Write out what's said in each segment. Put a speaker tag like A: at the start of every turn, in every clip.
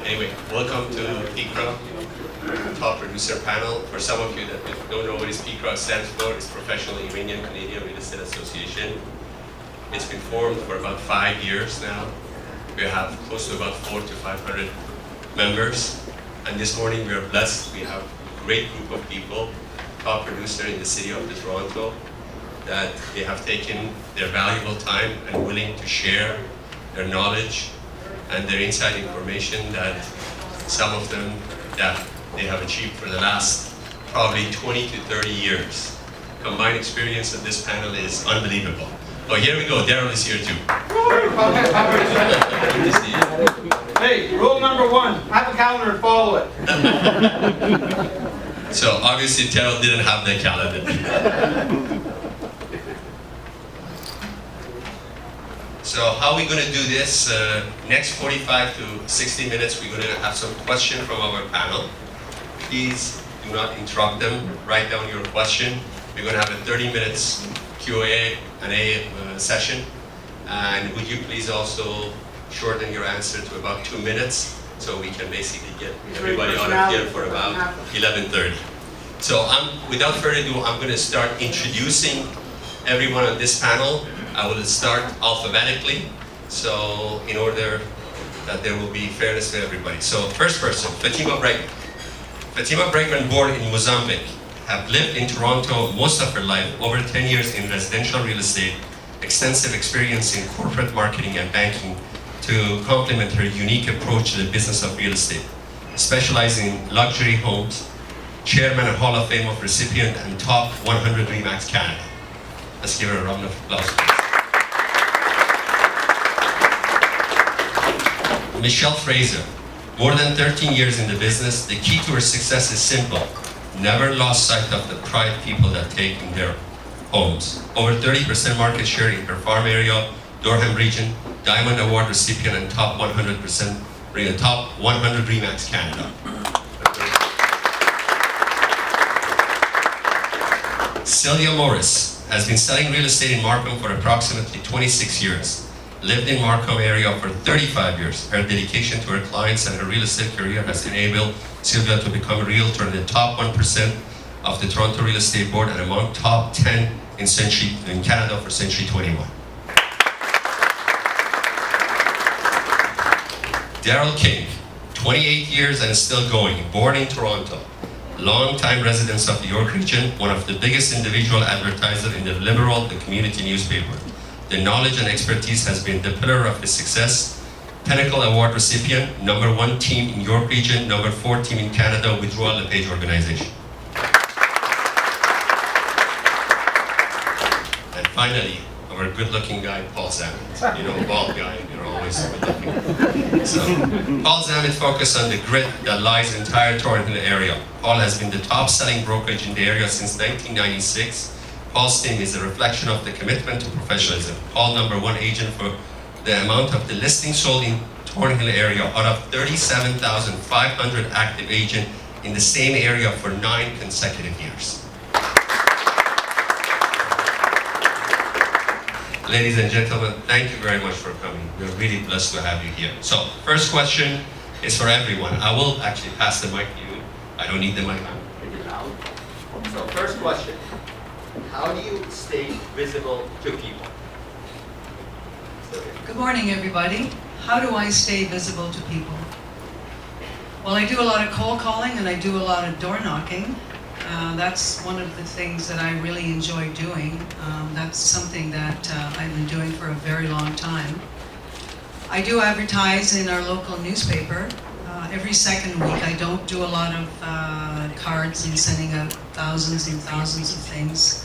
A: Anyway, welcome to Picra, top producer panel. For some of you that don't know what Picra stands for, it's Professional Iranian Canadian Real Estate Association. It's been formed for about 5 years now. We have close to about 400 to 500 members. And this morning we are blessed. We have a great group of people, top producer in the city of Toronto, that they have taken their valuable time and willing to share their knowledge and their inside information that some of them that they have achieved for the last probably 20 to 30 years. Combined experience of this panel is unbelievable. Oh, here we go. Daryl is here too. Good to see you.
B: Hey, rule number 1, have a calendar and follow it.
A: So obviously Daryl didn't have the calendar. So how are we going to do this? Next 45 to 60 minutes, we're going to have some questions from our panel. Please do not interrupt them. Write down your question. We're going to have a 30 minutes Q&A session. And would you please also shorten your answer to about 2 minutes so we can basically get everybody out of here for about 11:30. So without further ado, I'm going to start introducing everyone on this panel. I will start alphabetically, so in order that there will be fairness to everybody. So first person, Fatima Bregman. Fatima Bregman, born in Mozambique, have lived in Toronto most of her life, over 10 years in residential real estate, extensive experience in corporate marketing and banking to complement her unique approach to the business of real estate, specializing in luxury homes, chairman and Hall of Fame of recipient and top 100 RE/MAX Canada. Let's give her a round of applause, please. Michelle Frase, more than 13 years in the business. The key to her success is simple. Never lost sight of the pride people that take in their homes. Over 30% market share in her farm area, Durham region, Diamond Award recipient and top 100 RE/MAX Canada. Sylvia Morris has been selling real estate in Markham for approximately 26 years. Lived in Markham area for 35 years. Her dedication to her clients and her real estate career has enabled Sylvia to become a realtor in the top 1% of the Toronto Real Estate Board and among top 10 in Canada for Century 21. Daryl King, 28 years and still going, born in Toronto. Long-time residents of the York region, one of the biggest individual advertisers in the Liberal, the community newspaper. The knowledge and expertise has been the pillar of his success. Pinnacle Award recipient, #1 team in York region, #4 team in Canada with Royal LePage organization. And finally, our good-looking guy, Paul Zammit. You know, bald guy, you're always good-looking. So, Paul Zammit focused on the grit that lies in the entire Toronto area. Paul has been the top-selling brokerage in the area since 1996. Paul's team is a reflection of the commitment to professionalism. Paul, #1 agent for the amount of the listings sold in Thornhill area out of 37,500 active agents in the same area for 9 consecutive years. Ladies and gentlemen, thank you very much for coming. We're really blessed to have you here. So, first question is for everyone. I will actually pass the mic to you. I don't need the mic. So, first question. How do you stay visible to people?
C: Good morning, everybody. How do I stay visible to people? Well, I do a lot of cold calling and I do a lot of door knocking. That's one of the things that I really enjoy doing. That's something that I've been doing for a very long time. I do advertise in our local newspaper every second week. I don't do a lot of cards and sending out thousands and thousands of things.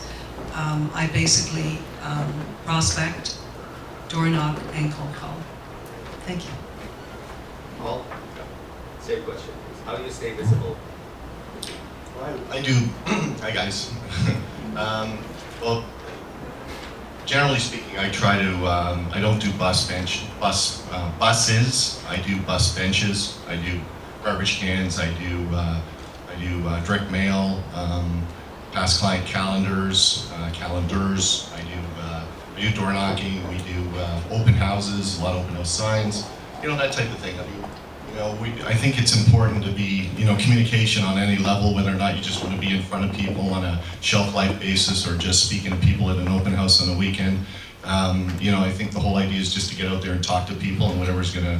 C: I basically prospect, door knock, and cold call. Thank you.
A: Paul, same question. How do you stay visible?
D: Well, I do. Hi guys. Well, generally speaking, I try to. I don't do buses. I do bus benches. I do garbage cans. I do direct mail. Past client calendars. I do door knocking. We do open houses. A lot of open house signs. You know, that type of thing. I mean, know, I think it's important to be, you know, communication on any level, whether or not you just want to be in front of people on a shelf life basis or just speaking to people at an open house on a weekend. You know, I think the whole idea is just to get out there and talk to people, and whatever's going to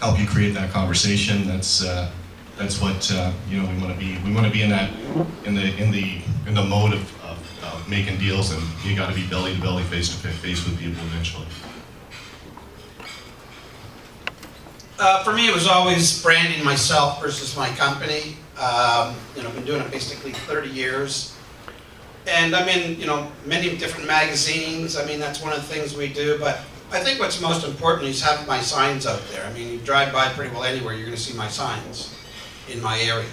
D: help you create that conversation. That's what you know, we want to be. We want to be in that in the mode of making deals, and you got to be belly to belly, face to face with people eventually.
B: For me, it was always branding myself versus my company. You know, I've been doing it basically 30 years. And I'm in, you know, many different magazines. I mean, that's one of the things we do. But I think what's most important is having my signs out there. I mean, you drive by pretty well anywhere, you're going to see my signs in my area.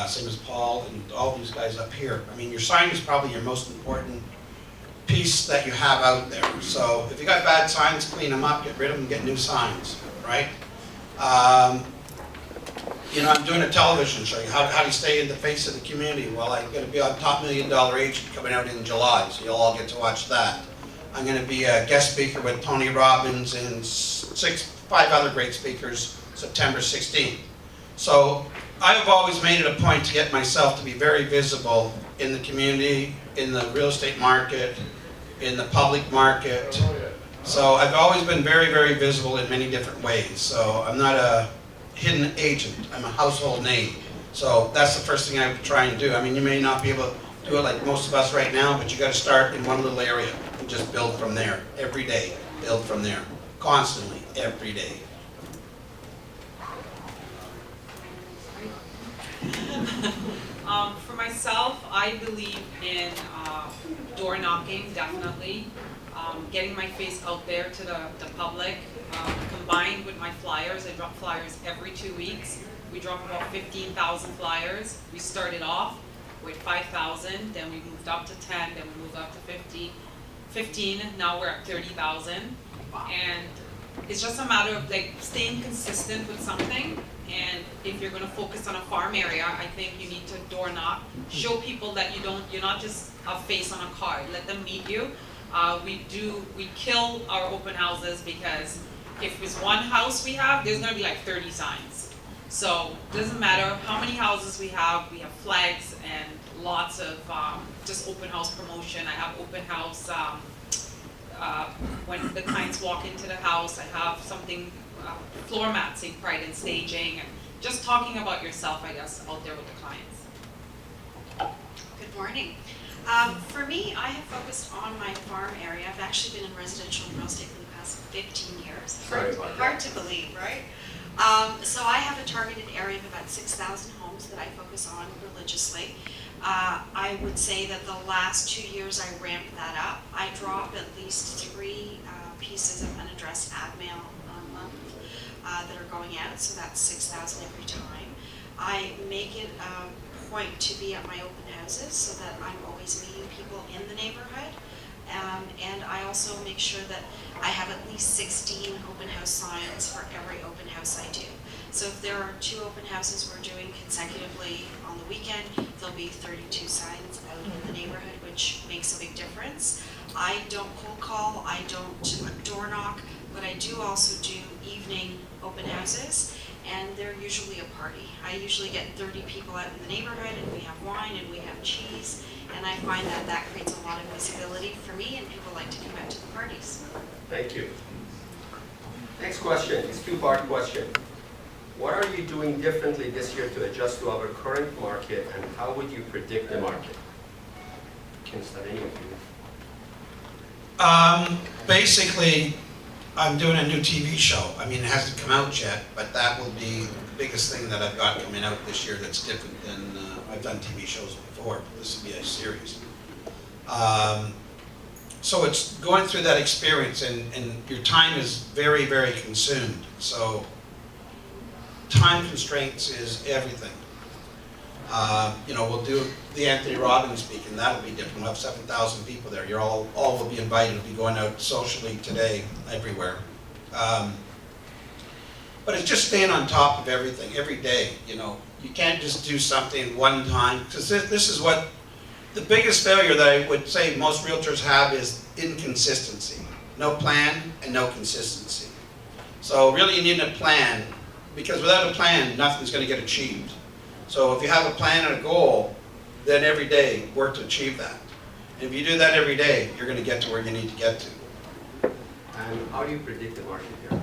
B: Same as Paul and all these guys up here. I mean, your sign is probably your most important piece that you have out there. So if you got bad signs, clean them up, get rid of them, get new signs, right? You know, I'm doing a television show. How do you stay in the face of the community? Well, I'm going to be on Top $1 Million Agent coming out in July, so you'll all get to watch that. I'm going to be a guest speaker with Tony Robbins and 5 other great speakers September 16th. So I've always made it a point to get myself to be very visible in the community, in the real estate market, in the public market. So I've always been very, very visible in many different ways. So I'm not a hidden agent, I'm a household name. So that's the first thing I would try and do. I mean, you may not be able to do it like most of us right now, but you got to start in one little area and just build from there. Every day, build from there. Constantly, every day.
E: For myself, I believe in door knocking, definitely. Getting my face out there to the public, combined with my flyers. I drop flyers every 2 weeks. We drop about 15,000 flyers. We started off with 5,000, then we moved up to 10, then we moved up to 15, now we're at 30,000. And it's just a matter of like staying consistent with something. And if you're going to focus on a farm area, I think you need to door knock, show people that you're not just a face on a card. Let them meet you. We kill our open houses because if it's one house we have, there's going to be like 30 signs. So it doesn't matter how many houses we have flags and lots of just open house promotion. I have open house when the clients walk into the house. I have something, floor mats, say pride in staging, and just talking about yourself, I guess, out there with the clients.
F: Good morning. For me, I have focused on my farm area. I've actually been in residential real estate for the past 15 years. Hard to believe, right? So I have a targeted area of about 6,000 homes that I focus on religiously. I would say that the last 2 years I ramped that up. I drop at least 3 pieces of unaddressed ad mail a month that are going out, so that's 6,000 every time. I make it a point to be at my open houses so that I'm always meeting people in the neighborhood. And I also make sure that I have at least 16 open house signs for every open house I do. So if there are 2 open houses we're doing consecutively on the weekend, there'll be 32 signs out in the neighborhood, which makes a big difference. I don't cold call, I don't door knock, but I do also do evening open houses, and they're usually a party. I usually get 30 people out in the neighborhood, and we have wine and we have cheese, and I find that that creates a lot of visibility for me, and people like to come out to the parties.
A: Thank you. Next question, it's a 2-part question. What are you doing differently this year to adjust to our current market, and how would you predict the market? Can start any of you.
B: Basically, I'm doing a new TV show. I mean, it hasn't come out yet, but that will be the biggest thing that I've got coming out this year that's different than I've done TV shows before. This will be a series. So it's going through that experience, and your time is very, very consumed. So time constraints is everything. You know, we'll do the Anthony Robbins speaking. That'll be different. We'll have 7,000 people there. You're all will be invited. We'll be going out socially today, everywhere. But it's just staying on top of everything, every day. You know, you can't just do something one time, because this is what the biggest failure that I would say most realtors have is inconsistency. No plan and no consistency. So really, you need a plan Because without a plan, nothing's gonna get achieved. So if you have a plan and a goal, then every day work to achieve that. And if you do that every day, you're gonna get to where you need to get to.
G: And how do you predict the market here?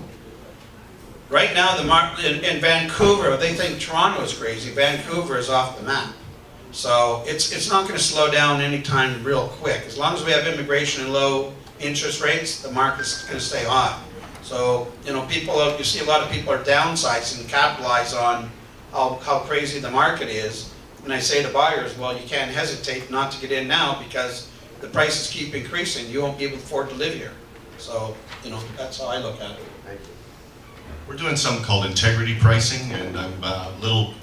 B: Right now, the market in Vancouver, they think Toronto is crazy. Vancouver is off the map. So it's not gonna slow down anytime real quick. As long as we have immigration and low interest rates, the market's gonna stay hot. So, you know, you see a lot of people are downsizing and capitalize on how crazy the market is. And I say to buyers, well, you can't hesitate not to get in now because the prices keep increasing. You won't be able to afford to live here. So, you know, that's how I look at it.
G: Thank you.
D: We're doing something called integrity pricing, and I'm a little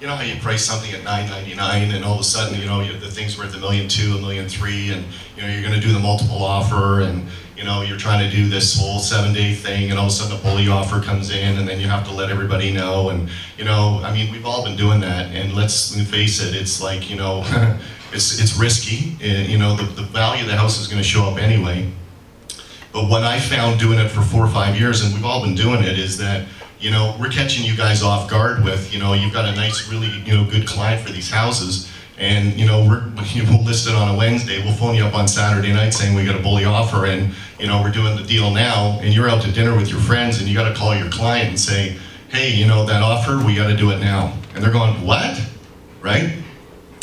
D: you know how you price something at $9.99 and all of a sudden, you know, the thing's worth $1.2 million, $1.3 million, and you know, you're gonna do the multiple offer, and you know, you're trying to do this whole 7-day thing, and all of a sudden a bully offer comes in, and then you have to let everybody know, and you know, I mean, we've all been doing that, and let's face it, it's like, you know, it's risky, you know, the value of the house is gonna show up anyway. But what I found doing it for 4 or 5 years, and we've all been doing it, is that, you know, we're catching you guys off guard with, you know, you've got a nice, really, you know, good client for these houses, and, you know, we'll list it on a Wednesday, we'll phone you up on Saturday night saying we got a bully offer, and, you know, we're doing the deal now, and you're out to dinner with your friends, and you gotta call your client and say, hey, you know, that offer, we gotta do it now. And they're going, what? Right?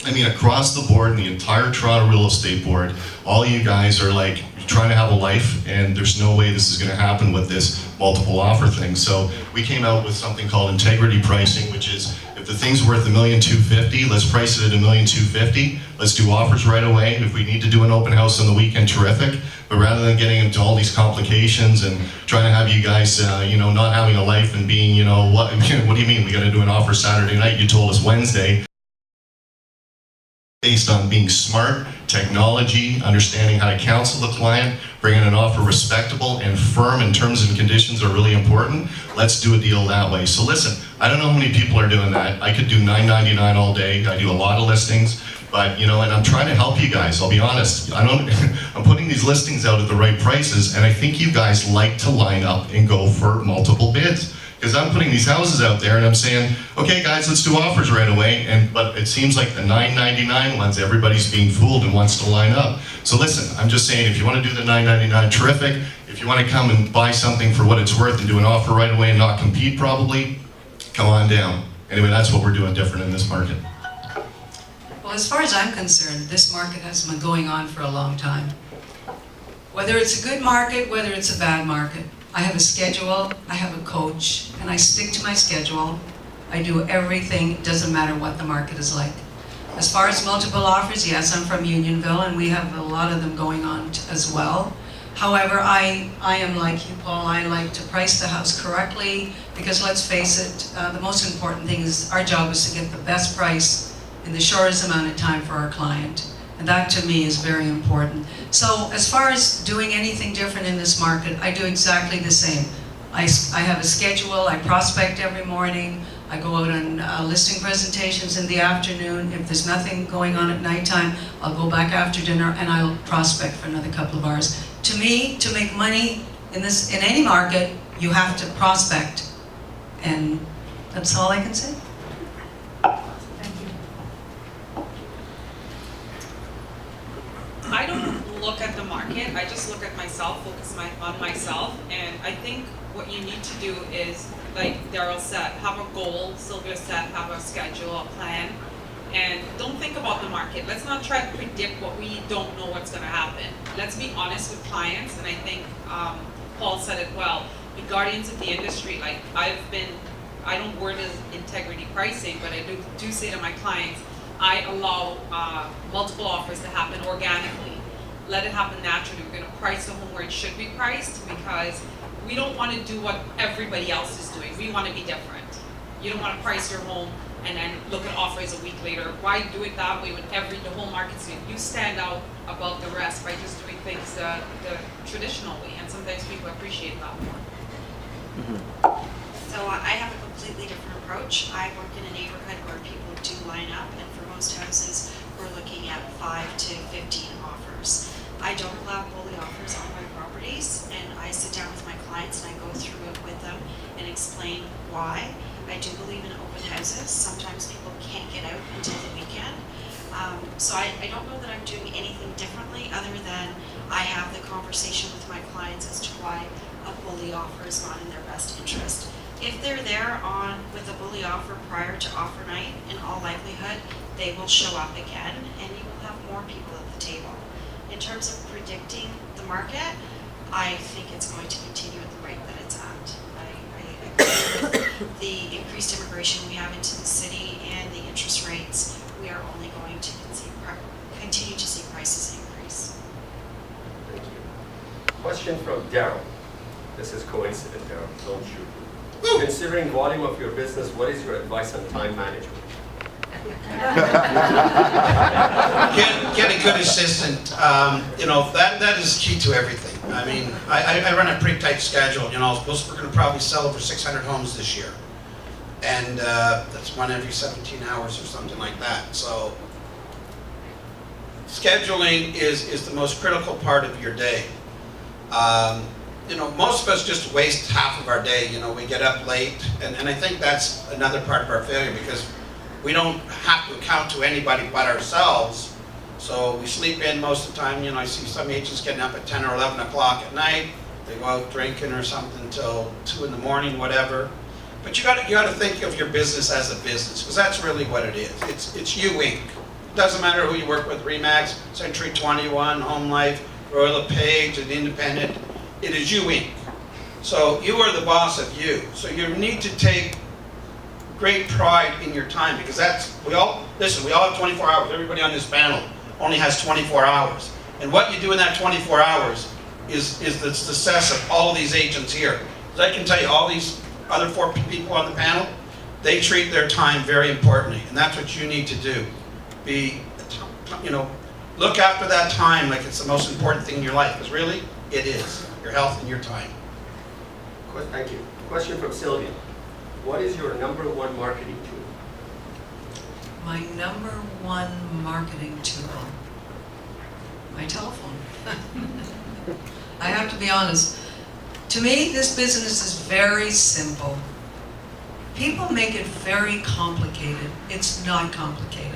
D: I mean, across the board, the entire Toronto Real Estate Board, all you guys are like trying to have a life, and there's no way this is going to happen with this multiple offer thing. So we came out with something called integrity pricing, which is if the thing's worth $1,250,000, let's price it at $1,250,000. Let's do offers right away. If we need to do an open house on the weekend, terrific. But rather than getting into all these complications and trying to have you guys, you know, not having a life and being, you know, what do you mean? We got to do an offer Saturday night. You told us Wednesday. Based on being smart, technology, understanding how to counsel the client, bringing an offer respectable and firm in terms and conditions are really important. Let's do a deal that way. So listen, I don't know how many people are doing that. I could do $9.99 all day. I do a lot of listings, but you know, and I'm trying to help you guys. I'll be honest. I'm putting these listings out at the right prices, and I think you guys like to line up and go for multiple bids. Because I'm putting these houses out there and I'm saying, okay guys, let's do offers right away, but it seems like the $9.99 ones, everybody's being fooled and wants to line up. So listen, I'm just saying, if you want to do the $9.99, terrific. If you want to come and buy something for what it's worth and do an offer right away and not compete probably, come on down. Anyway, that's what we're doing different in this market.
C: Well, as far as I'm concerned, this market has been going on for a long time. Whether it's a good market, whether it's a bad market, I have a schedule, I have a coach, and I stick to my schedule. I do everything, it doesn't matter what the market is like. As far as multiple offers, yes, I'm from Unionville, and we have a lot of them going on as well. However, I am like you, Paul, I like to price the house correctly, because let's face it, the most important thing is our job is to get the best price in the shortest amount of time for our client. And that to me is very important. So as far as doing anything different in this market, I do exactly the same. I have a schedule, I prospect every morning, I go out on listing presentations in the afternoon. If there's nothing going on at nighttime, I'll go back after dinner and I'll prospect for another couple of hours. To me, to make money in any market, you have to prospect. And that's all I can say.
E: I don't look at the market, I just look at myself, focus on myself, and I think what you need to do is, like Daryl said, have a goal, Sylvia said, have a schedule, a plan, and don't think about the market. Let's not try to predict what we don't know what's going to happen. Let's be honest with clients, and I think Paul said it well, be guardians of the industry. Like I don't word it as integrity pricing, but I do say to my clients, I allow multiple offers to happen organically. Let it happen naturally. We're going to price the home where it should be priced because we don't want to do what everybody else is doing. We want to be different. You don't want to price your home and then look at offers a week later. Why do it that way when the whole market's doing it? You stand out above the rest by just doing things the traditional way, and sometimes people appreciate that more.
F: So I have a completely different approach. I work in a neighborhood where people do line up, and for most houses, we're looking at 5 to 15 offers. I don't allow bully offers on my property. properties, and I sit down with my clients and I go through it with them and explain why. I do believe in open houses. Sometimes people can't get out until the weekend. So I don't know that I'm doing anything differently other than I have the conversation with my clients as to why a bully offer is not in their best interest. If they're there with a bully offer prior to offer night, in all likelihood, they will show up again and you will have more people at the table. In terms of predicting the market, I think it's going to continue at the rate that it's at. I agree with the increased immigration we have into the city and the interest rates. We are only going to continue to see prices increase.
G: Thank you. Question from Daryl. This is coincident, Daryl. Don't shoot. Considering volume of your business, what is your advice on time management?
B: Get a good assistant. That is key to everything. I mean, I run a pretty tight schedule. We're going to probably sell over 600 homes this year. And that's one every 17 hours or something like that. So scheduling is the most critical part of your day. Most of us just waste half of our day. We get up late, and I think that's another part of our failure because we don't have to account to anybody but ourselves. So we sleep in most of the time. I see some agents getting up at 10 or 11 o'clock at night. They go out drinking or something till 2 in the morning, whatever. But you got to think of your business as a business, because that's really what it is. It's you Inc. It doesn't matter who you work with, Remax, Century 21, Home Life, Royal LePage, and Independent. It is you Inc. So you are the boss of you. So you need to take great pride in your time, because we all have 24 hours. Everybody on this panel only has 24 hours. And what you do in that 24 hours is the success of all of these agents here. Because I can tell you, all these other 4 people on the panel, they treat their time very importantly, and that's what you need to do. Look after that time like it's the most important thing in your life, because really, it is. Your health and your time.
G: Thank you. Question from Sylvia. What is your #1 marketing tool?
C: My #1 marketing tool, my telephone. I have to be honest. To me, this business is very simple. People make it very complicated. It's not complicated.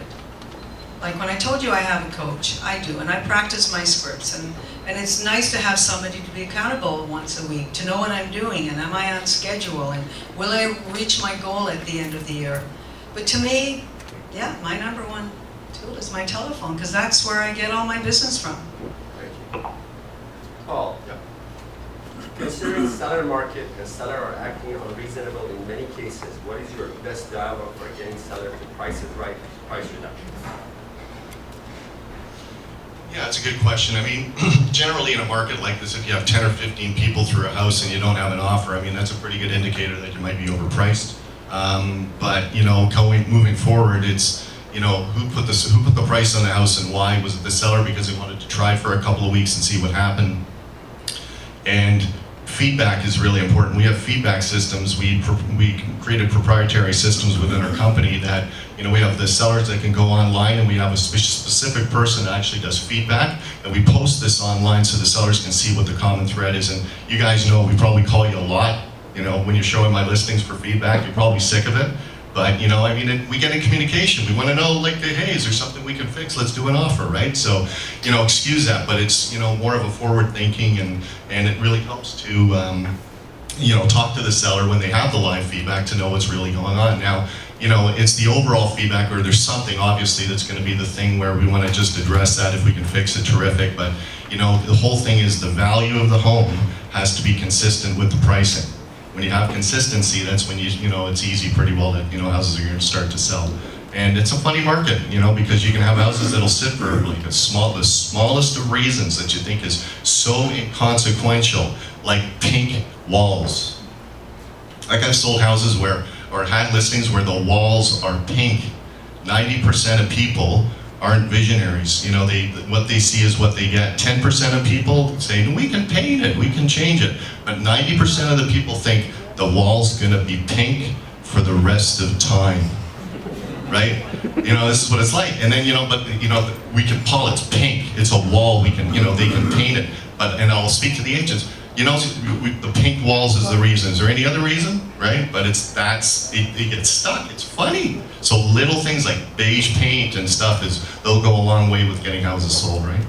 C: Like when I told you I have a coach, I do, and I practice my scripts, and it's nice to have somebody to be accountable once a week, to know what I'm doing, and am I on schedule, and will I reach my goal at the end of the year? But to me, yeah, my #1 tool is my telephone, because that's where I get all my business from.
G: Thank you. Paul. Yeah. Considering seller market and seller are acting unreasonable in many cases, what is your best dialogue for getting seller to price it right, price reduction?
D: Yeah, that's a good question. I mean, generally in a market like this, if you have 10 or 15 people through a house and you don't have an offer, I mean, that's a pretty good indicator that you might be overpriced. But moving forward, it's who put the price on the house and why? Was it the seller because they wanted to try for a couple of weeks and see what happened? And feedback is really important. We have feedback systems. We created proprietary systems within our company that, we have the sellers that can go online, and we have a specific person that actually does feedback, and we post this online so the sellers can see what the common thread is. And you guys know, we probably call you a lot, when you're showing my listings for feedback, you're probably sick of it. But, we get in communication. We want to know, hey, is there something we can fix? Let's do an offer, right? So, excuse that, but it's, more of a forward thinking, and it really helps to, talk to the seller when they have the live feedback to know what's really going on. Now, it's the overall feedback, or there's something obviously that's going to be the thing where we want to just address that. If we can fix it, terrific. But, the whole thing is the value of the home has to be consistent with the pricing. When you have consistency, that's when it's easy pretty well that, houses are going to start to sell. And it's a funny market, because you can have houses that'll sit for the smallest of reasons that you think is so inconsequential, like pink walls. Like I've sold houses or had listings where the walls are pink. 90% of people aren't visionaries. What they see is what they get. 10% of people say, we can paint it, we can change it. But 90% of the people think the wall's gonna be pink for the rest of time. Right? This is what it's like. And then, we can it's pink. It's a wall, they can paint it. and I'll speak to the agents. You know, the pink walls is the reason. Is there any other reason, right? But it gets stuck. It's funny. So little things like beige paint and stuff they'll go a long way with getting houses sold, right?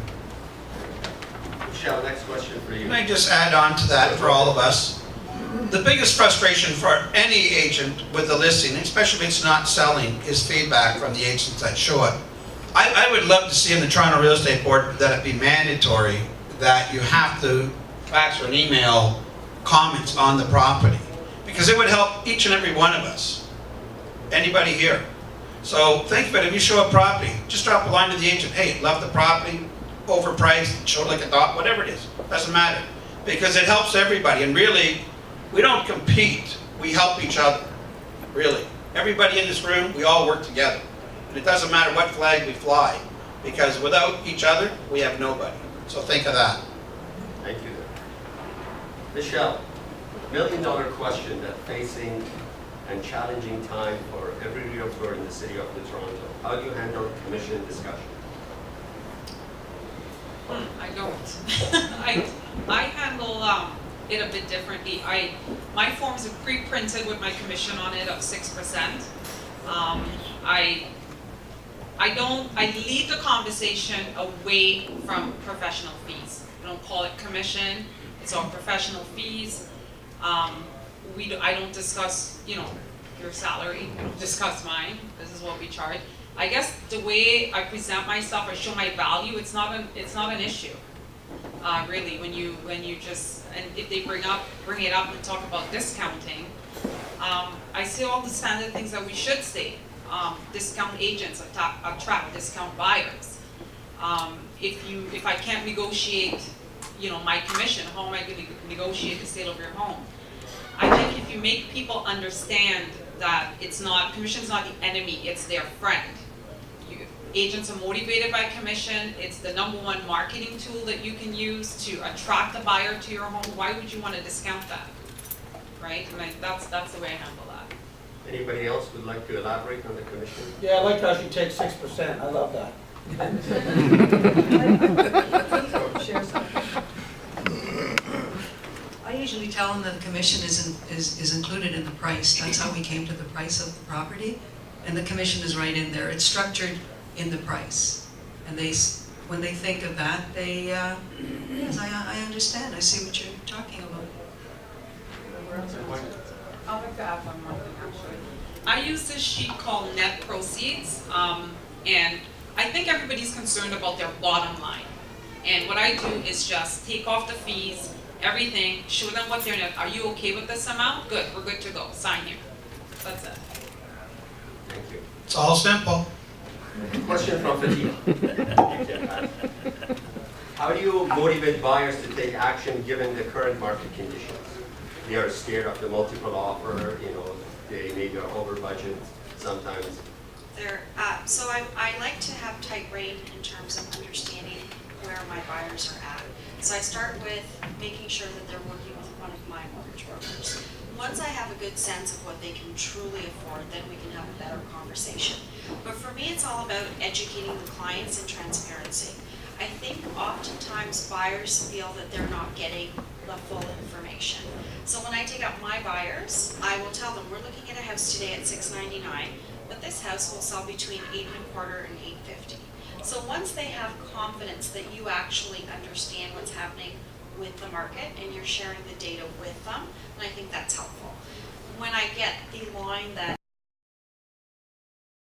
G: Michelle, next question for you.
B: Can I just add on to that for all of us? The biggest frustration for any agent with the listing, especially if it's not selling, is feedback from the agents that show it. I would love to see in the Toronto Real Estate Board that it be mandatory that you have to fax or an email comments on the property, because it would help each and every one of us, anybody here. So think of it, if you show a property, just drop a line to the agent, hey, love the property, overpriced, show like a dot, whatever it is, doesn't matter, because it helps everybody. And really, we don't compete, we help each other, really. Everybody in this room, we all work together. And it doesn't matter what flag we fly, because without each other, we have nobody. So think of that.
G: Thank you. Michelle, $1 million question that's facing and challenging time for every realtor in the city of Toronto. How do you handle commission discussion?
E: I don't. I handle it a bit differently. My forms are pre-printed with my commission on it of 6%. I lead the conversation away from professional fees. I don't call it commission. It's all professional fees. I don't discuss, your salary. I don't discuss mine. This is what we charge. I guess the way I present myself or show my value, it's not an issue. Really, when you just, and if they bring it up and talk about discounting, I see all the standard things that we should say. Discount agents attract discount buyers. If I can't negotiate, my commission, how am I going to negotiate the sale of your home? I think if you make people understand that commission's not the enemy, it's their friend. Agents are motivated by commission. It's the #1 marketing tool that you can use to attract the buyer to your home. Why would you want to discount that? Right? And that's the way I handle that.
G: Anybody else would like to elaborate on the commission?
H: Yeah, I like how she takes 6%. I love that.
C: Share something. I usually tell them that the commission is included in the price. That's how we came to the price of the property, and the commission is right in there. It's structured in the price, and when they think of that, yes, I understand. I see what you're talking about.
E: I'd like to add one more thing, actually. I use this sheet called net proceeds, and I think everybody's concerned about their bottom line. And what I do is just take off the fees, everything, show them what their net. Are you okay with this amount? Good, we're good to go. Sign here. That's it.
G: Thank you.
B: It's all simple.
G: Question from Fatima. How do you motivate buyers to take action given the current market conditions? They are scared of the multiple offer, they maybe are over budget sometimes.
F: So I like to have tight rein in terms of understanding where my buyers are at. So I start with making sure that they're working with one of my mortgage brokers. Once I have a good sense of what they can truly afford, then we can have a better conversation. But for me, it's all about educating the clients and transparency. I think oftentimes buyers feel that they're not getting the full information. So when I take up my buyers, I will tell them, we're looking at a house today at $699, but this house will sell between $825 and $850. So once they have confidence that you actually understand what's happening with the market and you're sharing the data with them, and I think that's helpful. When I get the line that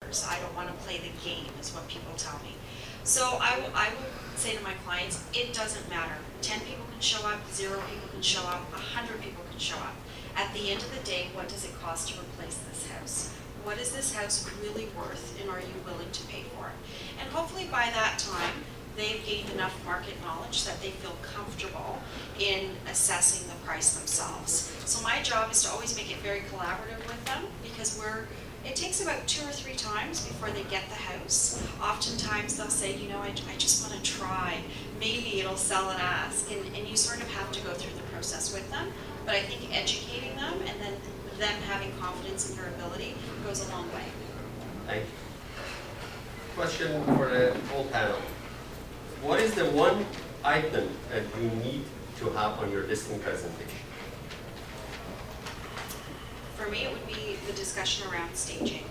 F: I don't want to play the game is what people tell me. So I will say to my clients, it doesn't matter. 10 people can show up, 0 people can show up, 100 people can show up. At the end of the day, what does it cost to replace this house? What is this house really worth, and are you willing to pay for it? And hopefully by that time, they've gained enough market knowledge that they feel comfortable in assessing the price themselves. So my job is to always make it very collaborative with them, because it takes about 2 or 3 times before they get the house. Oftentimes they'll say, I just want to try. Maybe it'll sell and ask. And you sort of have to go through the process with them. But I think educating them and then them having confidence in their ability goes a long way.
G: Thank you. Question for the whole panel. What is the one item that you need to have on your listing presentation?
F: For me, it would be the discussion around staging.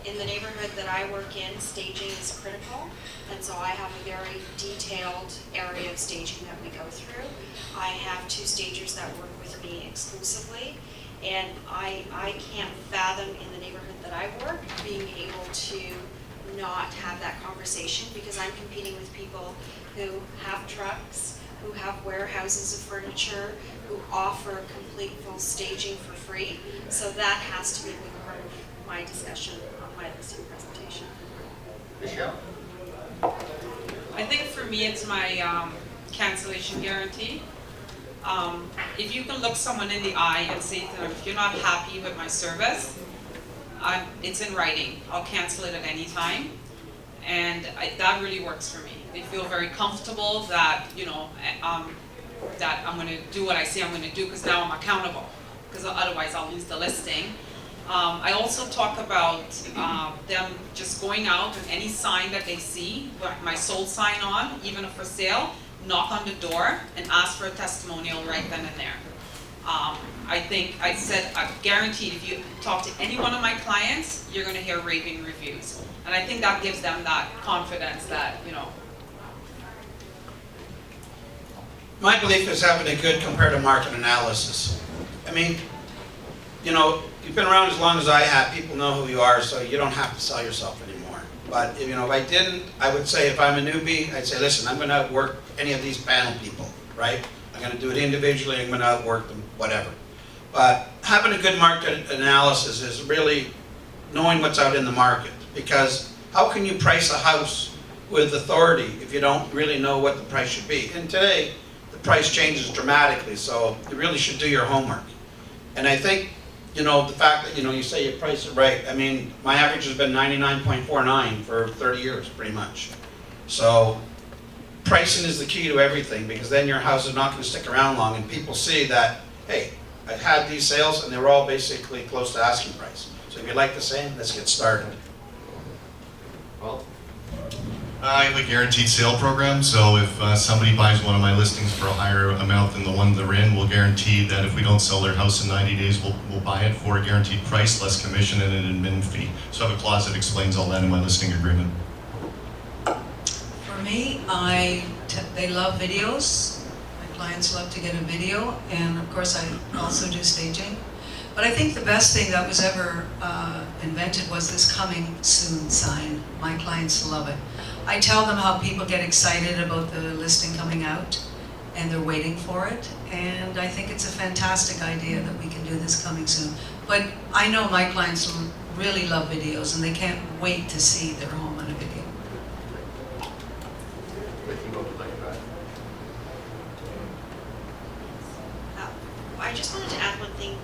F: In the neighborhood that I work in, staging is critical, and so I have a very detailed area of staging that we go through. I have 2 stagers that work with me exclusively, and I can't fathom in the neighborhood that I work being able to not have that conversation, because I'm competing with people who have trucks, who have warehouses of furniture, who offer complete full staging for free. So that has to be a big part of my discussion on my listing presentation.
G: Michelle?
E: I think for me, it's my cancellation guarantee. If you can look someone in the eye and say to them, if you're not happy with my service, it's in writing. I'll cancel it at any time. And that really works for me. They feel very comfortable that, that I'm going to do what I say I'm going to do, because now I'm accountable, because otherwise I'll lose the listing. I also talk about them just going out and any sign that they see, my sold sign on, even if for sale, knock on the door and ask for a testimonial right then and there. I think I said, guaranteed, if you talk to any one of my clients, you're going to hear raving reviews. And I think that gives them that confidence that,
B: My belief is having a good comparative market analysis. I mean, you've been around as long as I have, people know who you are, so you don't have to sell yourself anymore. But, if I didn't, I would say if I'm a newbie, I'd say, listen, I'm going to outwork any of these panel people, right? I'm going to do it individually, I'm going to outwork them, whatever. But having a good market analysis is really knowing what's out in the market. Because how can you price a house with authority if you don't really know what the price should be? And today, the price changes dramatically, so you really should do your homework. And I think, the fact that, you say you price it right, I mean, my average has been 99.49 for 30 years, pretty much. So pricing is the key to everything, because then your house is not going to stick around long, and people see that, hey, I had these sales and they were all basically close to asking price. So if you like the same, let's get started.
G: Well,
D: I have a guaranteed sale program, so if somebody buys one of my listings for a higher amount than the one they're in, we'll guarantee that if we don't sell their house in 90 days, we'll buy it for a guaranteed price, less commission, and an admin fee. So I have a clause that explains all that in my listing agreement.
C: For me, they love videos. My clients love to get a video, and of course I also do staging. But I think the best thing that was ever invented was this coming soon sign. My clients love it. I tell them how people get excited about the listing coming out, and they're waiting for it. And I think it's a fantastic idea that we can do this coming soon. But I know my clients really love videos, and they can't wait to see their home on a video.
F: I just wanted to add one thing.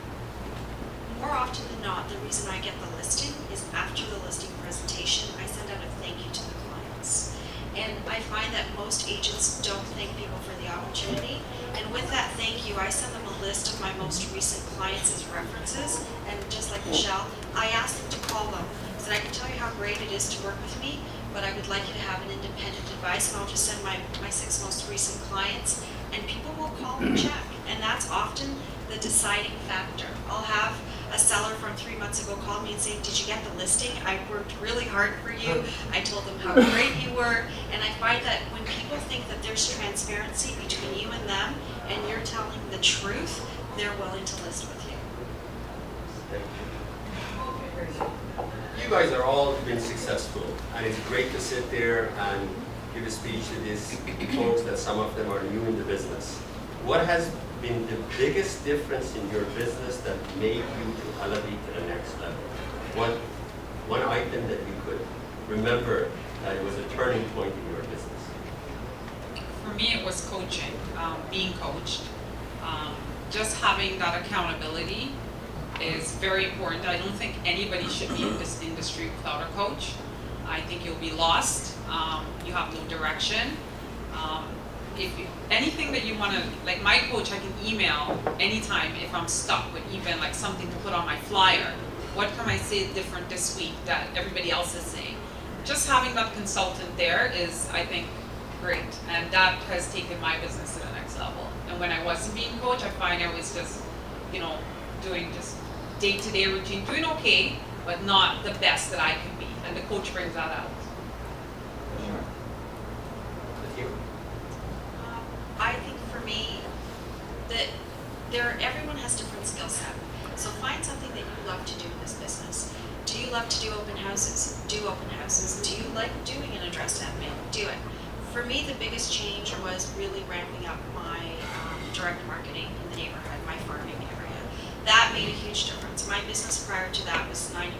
F: More often than not, the reason I get the listing is after the listing presentation, I send out a thank you to the clients. And I find that most agents don't thank people for the opportunity. And with that thank you, I send them a list of my most recent clients as references. And just like Michelle, I ask them to call them. So I can tell you how great it is to work with me, but I would like you to have an independent advice, and I'll just send my 6 most recent clients, and people will call and check. And that's often the deciding factor. I'll have a seller from 3 months ago call me and say, did you get the listing? I worked really hard for you. I told them how great you were. And I find that when people think that there's transparency between you and them, and you're telling the truth, they're willing to list with you.
G: you guys are all been successful, and it's great to sit there and give a speech to these folks that some of them are new in the business. What has been the biggest difference in your business that made you to elevate to the next level? One item that you could remember that was a turning point in your business.
E: For me, it was coaching, being coached. Just having that accountability is very important. I don't think anybody should be in this industry without a coach. I think you'll be lost. You have no direction. Anything that you want to, like my coach, I can email anytime if I'm stuck with even like something to put on my flyer. What can I say different this week that everybody else is saying? Just having that consultant there is, I think, great. And that has taken my business to the next level. And when I wasn't being coached, I find I was just, doing just day-to-day routine, doing okay, but not the best that I can be. And the coach brings that out.
G: With you?
F: I think for me, that everyone has different skill set. So find something that you love to do in this business. Do you love to do open houses? Do open houses. Do you like doing an address admin? Do it. For me, the biggest change was really ramping up my direct marketing in the neighborhood, my farming area. That made a huge difference. My business prior to that was 90%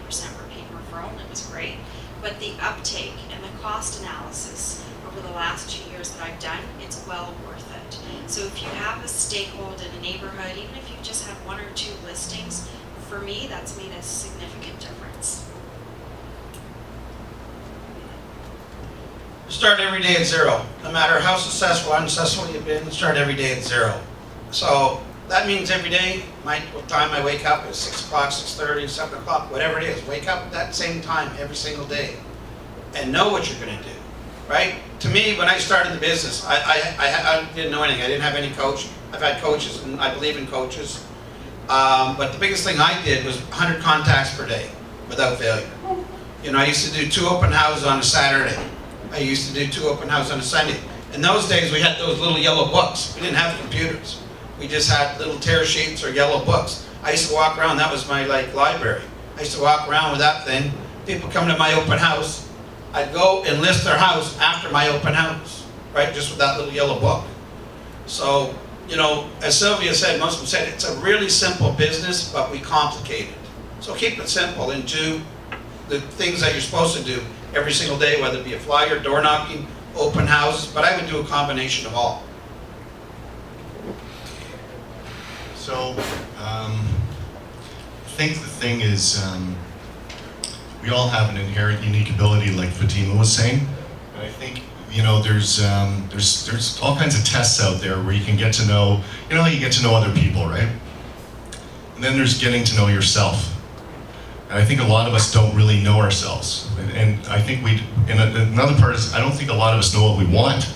F: repeat referral, and it was great. But the uptake and the cost analysis over the last 2 years that I've done, it's well worth it. So if you have a stakehold in a neighborhood, even if you just have 1 or 2 listings, for me, that's made a significant difference.
B: Start every day at zero. No matter how successful or unsuccessful you've been, start every day at zero. So that means every day, what time I wake up is 6 o'clock, 6:30, 7 o'clock, whatever it is. Wake up at that same time every single day and know what you're going to do, right? To me, when I started the business, I didn't know anything. I didn't have any coach. I've had coaches, and I believe in coaches. But the biggest thing I did was 100 contacts per day without failure. I used to do 2 open houses on a Saturday. I used to do 2 open houses on a Sunday. In those days, we had those little yellow books. We didn't have computers. We just had little tear sheets or yellow books. I used to walk around, that was my library. I used to walk around with that thing. People come to my open house. I'd go and list their house after my open house, right? Just with that little yellow book. So, as Sylvia said, most of them said, it's a really simple business, but we complicate it. So keep it simple and do the things that you're supposed to do every single day, whether it be a flyer, door knocking, open houses, but I would do a combination of all.
D: So, I think the thing is, we all have an inherent unique ability, like Fatima was saying. And I think, there's all kinds of tests out there where you can get to know, you get to know other people, right? And then there's getting to know yourself. And I think a lot of us don't really know ourselves. And I think another part is, I don't think a lot of us know what we want.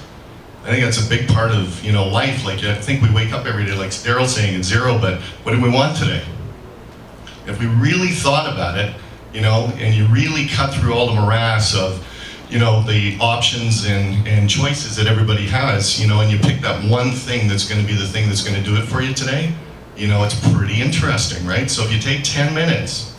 D: I think that's a big part of, life. Like, I think we wake up every day, like Daryl saying, at zero, but what do we want today? If we really thought about it, and you really cut through all the morass of, the options and choices that everybody has, and you pick that one thing that's going to be the thing that's going to do it for you today, it's pretty interesting, right? So if you take 10 minutes,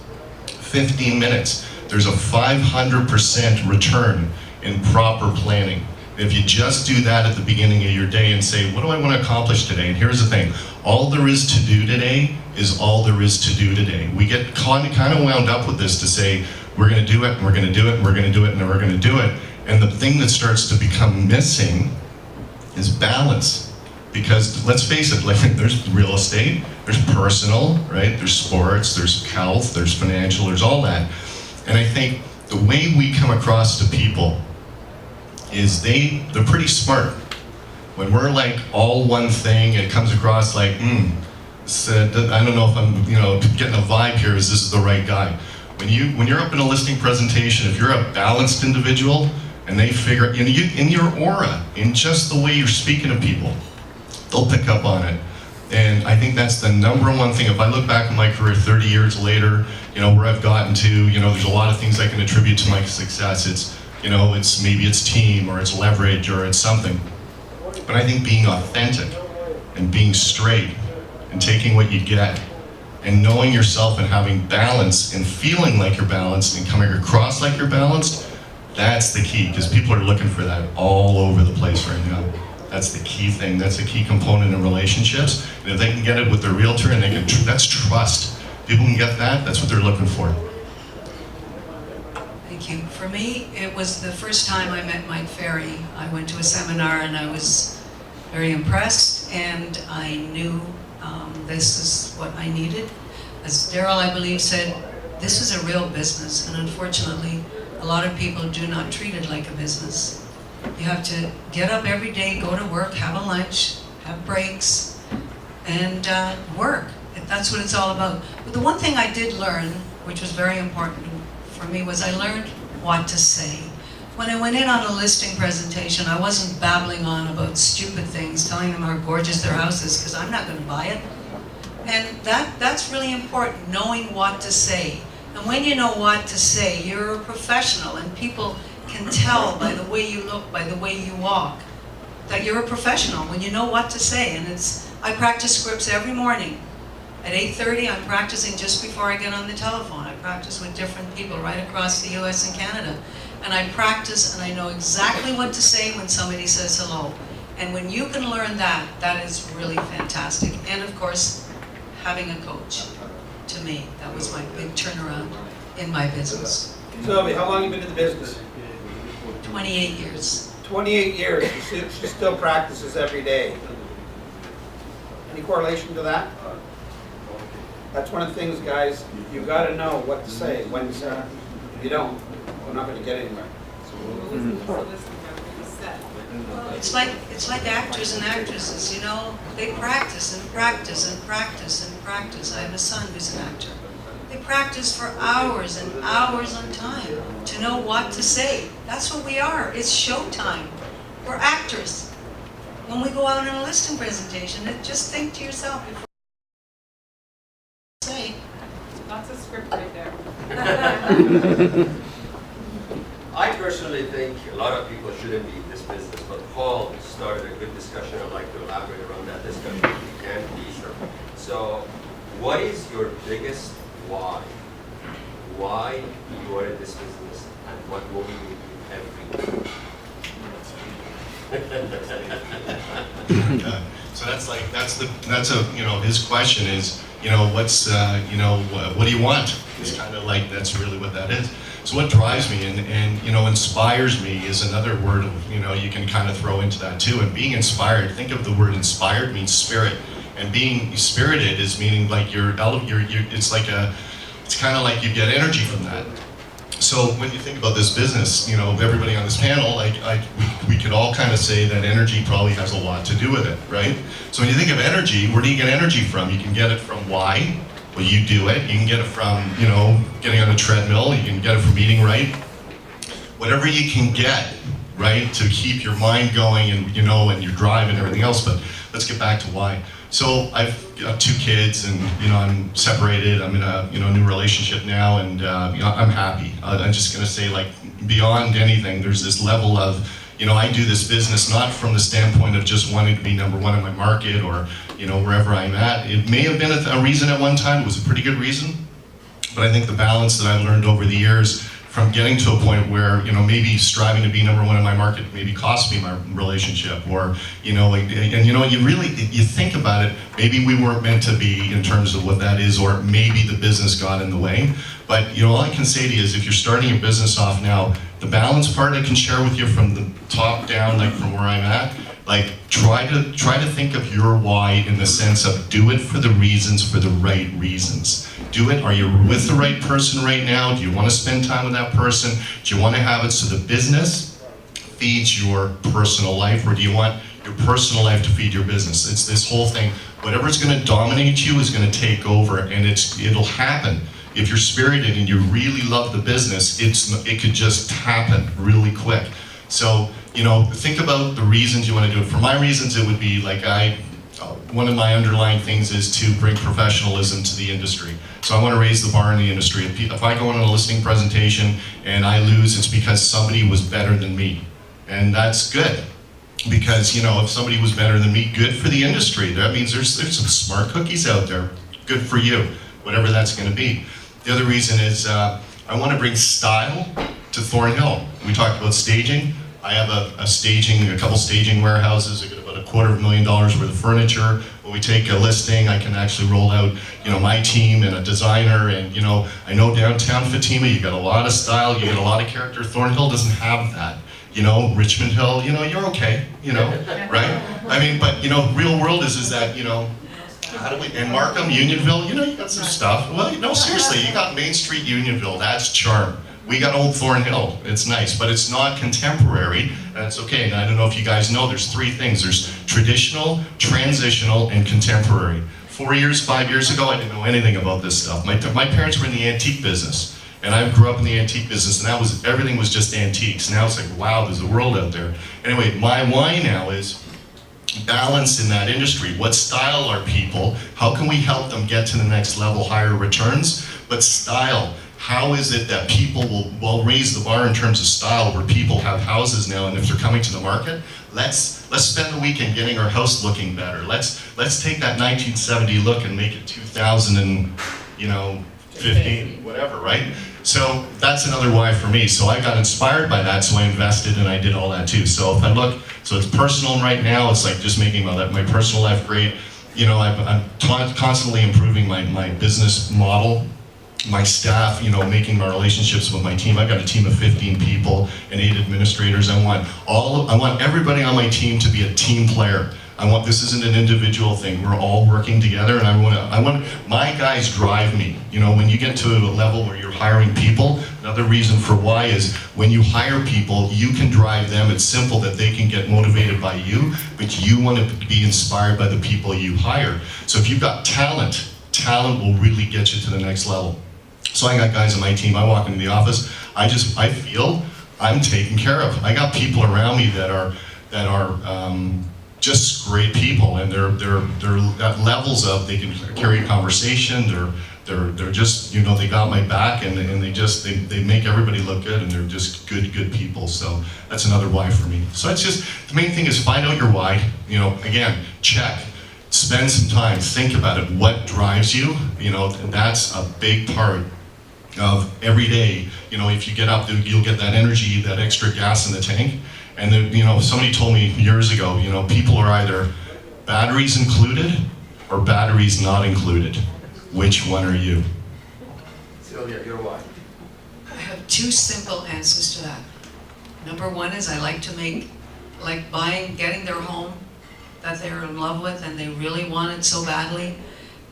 D: 15 minutes, there's a 500% return in proper planning. If you just do that at the beginning of your day and say, what do I want to accomplish today? And here's the thing, all there is to do today is all there is to do today. We get kind of wound up with this to say, we're going to do it, and we're going to do it, and we're going to do it, and then we're going to do it. And the thing that starts to become missing is balance. Because let's face it, there's real estate, there's personal, right? There's sports, there's health, there's financial, there's all that. And I think the way we come across to people is they're pretty smart. When we're all one thing, it comes across like, I don't know if I'm, getting a vibe here, is this the right guy? When you're up in a listing presentation, if you're a balanced individual, and they figure, in your aura, in just the way you're speaking to people, they'll pick up on it. And I think that's the number one thing. If I look back at my career 30 years later, where I've gotten to, there's a lot of things I can attribute to my success. It's maybe it's team, or it's leverage, or it's something. But I think being authentic and being straight and taking what you get and knowing yourself and having balance and feeling like you're balanced and coming across like you're balanced, that's the key, because people are looking for that all over the place right now. That's the key thing. That's a key component in relationships. And if they can get it with their realtor, and that's trust. People can get that, that's what they're looking for.
C: Thank you. For me, it was the first time I met Mike Ferry. I went to a seminar and I was very impressed, and I knew this is what I needed. As Daryl, I believe, said, this is a real business, and unfortunately, a lot of people do not treat it like a business. You have to get up every day, go to work, have a lunch, have breaks, and work. That's what it's all about. But the one thing I did learn, which was very important for me, was I learned what to say. When I went in on a listing presentation, I wasn't babbling on about stupid things, telling them how gorgeous their house is, because I'm not going to buy it. And that's really important, knowing what to say. And when you know what to say, you're a professional, and people can tell by the way you look, by the way you walk, that you're a professional when you know what to say. And I practice scripts every morning. At 8:30, I'm practicing just before I get on the telephone. I practice with different people right across the US and Canada. And I practice, and I know exactly what to say when somebody says hello. And when you can learn that, that is really fantastic. And of course, having a coach. To me, that was my big turnaround in my business.
H: Sylvia, how long have you been in the business?
C: 28 years.
H: 28 years. She still practices every day. Any correlation to that? That's one of the things, guys, you got to know what to say, when to say it. If you don't, we're not going to get anywhere.
C: It's like actors and actresses, you know, they practice and practice and practice and practice. I have a son who's an actor. They practice for hours and hours on time to know what to say. That's what we are. It's showtime. We're actors. When we go out in a listing presentation, just think to yourself before you say.
E: That's a script right there.
G: I personally think a lot of people shouldn't be in this business, but Paul started a good discussion. I'd like to elaborate around that discussion if you can, please. So, what is your biggest why? Why you are in this business, and what motivates you every day?
D: So that's a his question is, what's what do you want? It's kind of like, that's really what that is. So what drives me and inspires me is another word of, you can kind of throw into that too. And being inspired, think of the word inspired means spirit, and being spirited is meaning like it's kind of like you get energy from that. So when you think about this business, everybody on this panel, we could all kind of say that energy probably has a lot to do with it, right? So when you think of energy, where do you get energy from? You can get it from why. Well, you do it. You can get it from, getting on a treadmill. You can get it from eating right. Whatever you can get, right, to keep your mind going and, and your drive and everything else. But let's get back to why. So I've got 2 kids, and, I'm separated. I'm in a, new relationship now, and, I'm happy. I'm just going to say, like, beyond anything, there's this level of, I do this business not from the standpoint of just wanting to be number one in my market or, wherever I'm at. It may have been a reason at one time. It was a pretty good reason. But I think the balance that I've learned over the years from getting to a point where, maybe striving to be number one in my market maybe cost me my relationship, or, you think about it, maybe we weren't meant to be in terms of what that is, or maybe the business got in the way. But, all I can say to you is if you're starting your business off now, the balance part I can share with you from the top down, like from where I'm at, like try to think of your why in the sense of do it for the reasons, for the right reasons. Do it, are you with the right person right now? Do you want to spend time with that person? Do you want to have it so the business feeds your personal life, or do you want your personal life to feed your business? It's this whole thing. Whatever's going to dominate you is going to take over, and it'll happen. If you're spirited and you really love the business, it could just happen really quick. So, think about the reasons you want to do it. For my reasons, it would be like one of my underlying things is to bring professionalism to the industry. So I want to raise the bar in the industry. If I go on a listing presentation and I lose, it's because somebody was better than me. And that's good. Because, if somebody was better than me, good for the industry. That means there's some smart cookies out there. Good for you, whatever that's going to be. The other reason is I want to bring style to Thornhill. We talked about staging. I have a couple staging warehouses. I got about $250,000 worth of furniture. When we take a listing, I can actually roll out, my team and a designer. And, I know downtown Fatima, you got a lot of style, you got a lot of character. Thornhill doesn't have that. Richmond Hill, you're okay, right? I mean, but, real world is that, and Markham, Unionville, you got some stuff. Well, no, seriously, you got Main Street, Unionville, that's charm. We got Old Thornhill, it's nice, but it's not contemporary, and it's okay. And I don't know if you guys know, there's 3 things. There's traditional, transitional, and contemporary. 4 years, 5 years ago, I didn't know anything about this stuff. My parents were in the antique business. And I grew up in the antique business, and everything was just antiques. Now it's like, wow, there's a world out there. Anyway, my why now is balance in that industry. What style are people? How can we help them get to the next level, higher returns? But style, how is it that people will raise the bar in terms of style, where people have houses now, and if they're coming to the market, let's spend the weekend getting our house looking better. Let's take that 1970 look and make it 2015, whatever, right? So that's another why for me. So I got inspired by that, so I invested and I did all that too. So if I look, so it's personal right now, it's like just making my personal life great. You know, I'm constantly improving my business model, my staff, you know, making my relationships with my team. I've got a team of 15 people and 8 administrators. I want everybody on my team to be a team player. This isn't an individual thing. We're all working together, and I want my guys drive me. You know, when you get to a level where you're hiring people, another reason for why is when you hire people, you can drive them. It's simple that they can get motivated by you, but you want to be inspired by the people you hire. So if you've got talent will really get you to the next level. So I got guys on my team, I walk into the office, I feel I'm taken care of. I got people around me that are just great people, and they're at levels of, they can carry a conversation, they're just, you know, they got my back, and they make everybody look good, and they're just good people. So that's another why for me. So it's just, the main thing is find out your why, you know, again, check. Spend some time, think about it, what drives you, you know, and that's a big part of every day. You know, if you get up, you'll get that energy, that extra gas in the tank. And then, you know, somebody told me years ago, you know, people are either batteries included or batteries not included. Which one are you?
G: Sylvia, your why?
C: I have 2 simple answers to that. Number 1 is I like getting their home that they're in love with and they really want it so badly,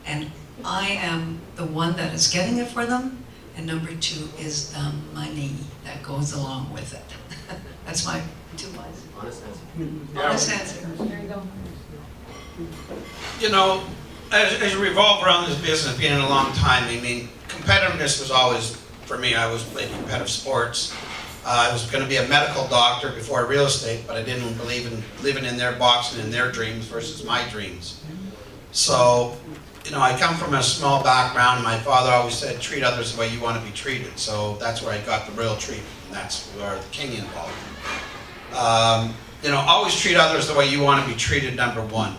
C: and I am the one that is getting it for them. And number 2 is the money that goes along with it. That's my 2 whys.
G: Honest answer.
C: Honest answer.
I: There you go.
B: You know, as you revolve around this business, being in a long time, I mean, competitiveness was always, for me, I always played competitive sports. I was going to be a medical doctor before real estate, but I didn't believe in living in their box and in their dreams versus my dreams. So, you know, I come from a small background. My father always said, treat others the way you want to be treated. So that's where I got the real treatment, and that's where the king involved. You know, always treat others the way you want to be treated, number 1.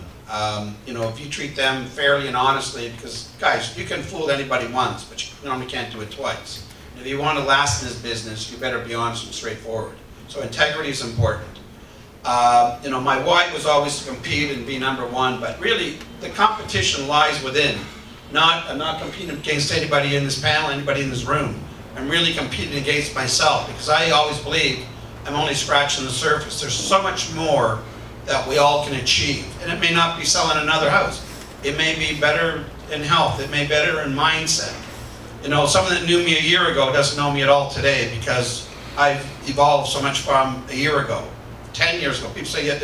B: You know, if you treat them fairly and honestly, because, guys, you can fool anybody once, but you normally can't do it twice. If you want to last in this business, you better be honest and straightforward. So integrity is important. You know, my why was always to compete and be number 1, but really the competition lies within. I'm not competing against anybody in this panel, anybody in this room. I'm really competing against myself, because I always believe I'm only scratching the surface. There's so much more that we all can achieve. And it may not be selling another house. It may be better in health. It may be better in mindset. You know, someone that knew me a year ago doesn't know me at all today, because I've evolved so much from a year ago, 10 years ago. People say, yeah,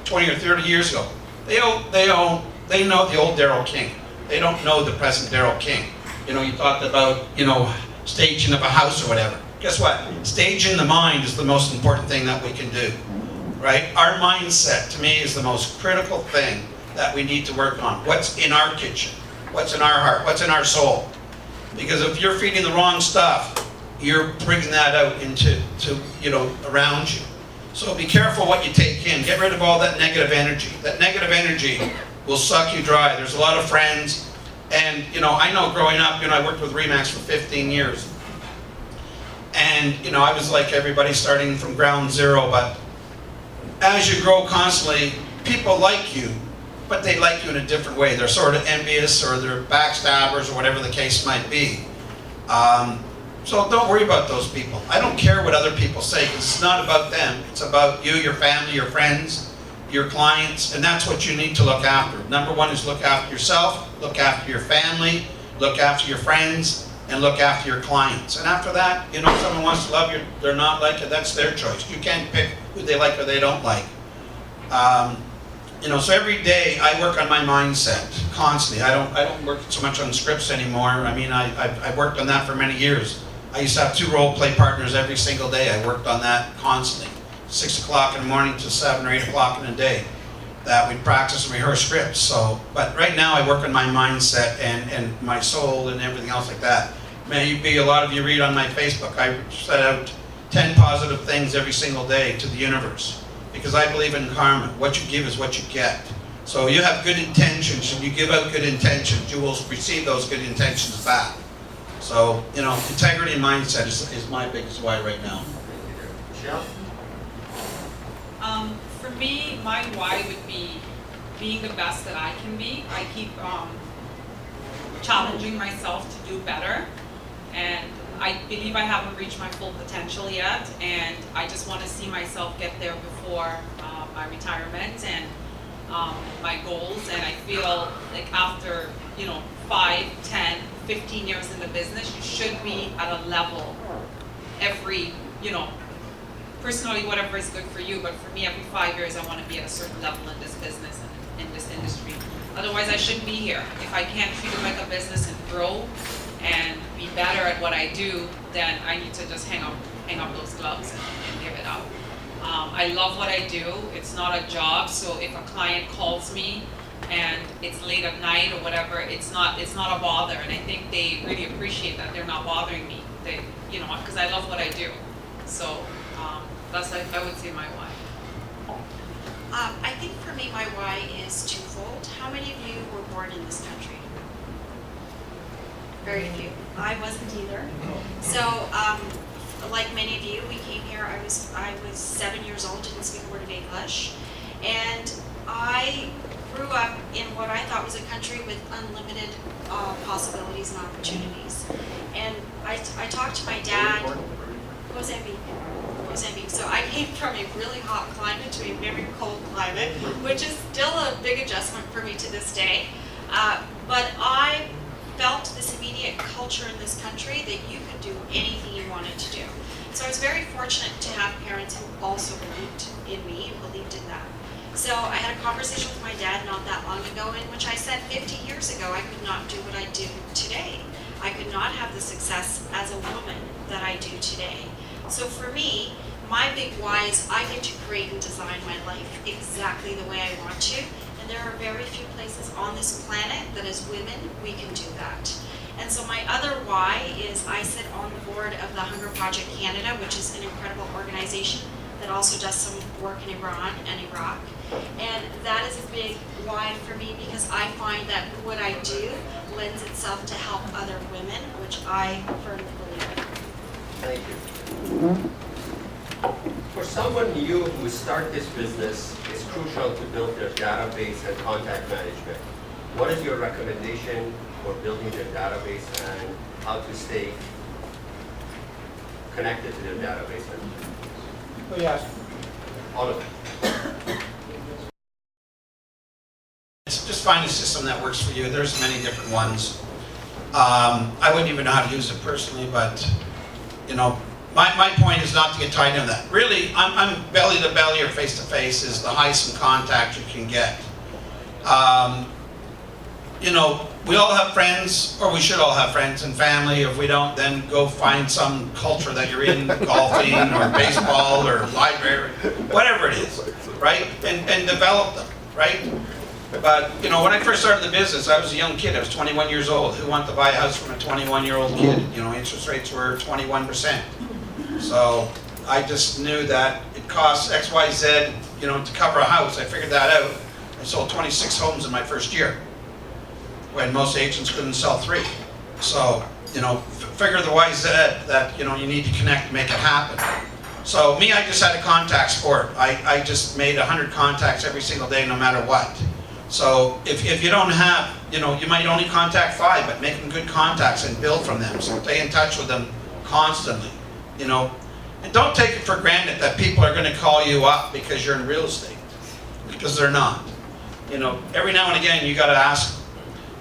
B: 20 or 30 years ago. They know the old Daryl King. They don't know the present Daryl King. You know, you talked about, you know, staging of a house or whatever. Guess what? Staging the mind is the most important thing that we can do, right? Our mindset, to me, is the most critical thing that we need to work on. What's in our kitchen? What's in our heart? What's in our soul? Because if you're feeding the wrong stuff, you're bringing that out into, you know, around you. So be careful what you take in. Get rid of all that negative energy. That negative energy will suck you dry. There's a lot of friends, and, you know, I know growing up, you know, I worked with RE/MAX for 15 years. And, you know, I was like everybody, starting from ground zero, but as you grow constantly, people like you, but they like you in a different way. They're sort of envious, or they're backstabbers, or whatever the case might be. So don't worry about those people. I don't care what other people say, because it's not about them. It's about you, your family, your friends, your clients, and that's what you need to look after. Number 1 is look after yourself, look after your family, look after your friends, and look after your clients. And after that, you know, if someone wants to love you, they're not like it, that's their choice. You can't pick who they like or they don't like. You know, so every day I work on my mindset constantly. I don't work so much on scripts anymore. I mean, I've worked on that for many years. I used to have 2 role play partners every single day. I worked on that constantly, 6 o'clock in the morning to 7 or 8 o'clock in the day. That we'd practice and rehearse scripts. So, but right now I work on my mindset and my soul and everything else like that. Maybe a lot of you read on my Facebook, I set out 10 positive things every single day to the universe. Because I believe in karma. What you give is what you get. So you have good intentions and you give out good intentions, you will receive those good intentions back. So, you know, integrity and mindset is my biggest why right now.
G: Michelle?
E: For me, my why would be being the best that I can be. I keep challenging myself to do better, and I believe I haven't reached my full potential yet, and I just want to see myself get there before my retirement and my goals. And I feel like after 5, 10, 15 years in the business, you should be at a level every, personally, whatever is good for you, but for me, every 5 years, I want to be at a certain level in this business and in this industry. Otherwise, I shouldn't be here. If I can't treat it like a business and grow and be better at what I do, then I need to just hang up those gloves and give it up. I love what I do. It's not a job, so if a client calls me and it's late at night or whatever, it's not a bother, and I think they really appreciate that they're not bothering me. They, because I love what I do. So. That's, I would say, my why.
F: I think for me, my why is twofold. How many of you were born in this country? Very few. I wasn't either. So, like many of you, we came here, I was 7 years old, didn't speak a word of English. And I grew up in what I thought was a country with unlimited possibilities and opportunities. And I talked to my dad, Mozambique. So I came from a really hot climate to a very cold climate, which is still a big adjustment for me to this day. But I felt this immediate culture in this country that you could do anything you wanted to do. So I was very fortunate to have parents who also believed in me and believed in that. So I had a conversation with my dad not that long ago in which I said 50 years ago I could not do what I do today. I could not have the success as a woman that I do today. So for me, my big why is I get to create and design my life exactly the way I want to. And there are very few places on this planet that as women, we can do that. And so my other why is I sit on the board of the Hunger Project Canada, which is an incredible organization that also does some work in Iran and Iraq. And that is a big why for me because I find that what I do lends itself to help other women, which I firmly believe in.
G: Thank you. For someone new who start this business, it's crucial to build their database and contact management. What is your recommendation for building their database and how to stay connected to their database?
H: Who asked?
G: All of it.
B: Just find a system that works for you. There's many different ones. I wouldn't even know how to use it personally, but my point is not to get tied into that. Really, I'm belly to belly or face to face is the highest in contact you can get. We all have friends, or we should all have friends and family. If we don't, then go find some culture that you're in, golfing or baseball or library, whatever it is, right? And develop them, right? But, when I first started the business, I was a young kid. I was 21 years old. Who wanted to buy a house from a 21-year-old kid? Interest rates were 21%. So I just knew that it costs X, Y, Z, to cover a house. I figured that out. I sold 26 homes in my first year, when most agents couldn't sell 3. So, figure the Y, Z that, you need to connect and make it happen. So me, I just had a contact sport. I just made 100 contacts every single day, no matter what. So if you don't have, you might only contact 5, but make them good contacts and build from them. So stay in touch with them constantly, And don't take it for granted that people are going to call you up because you're in real estate, because they're not. Every now and again you got to ask them,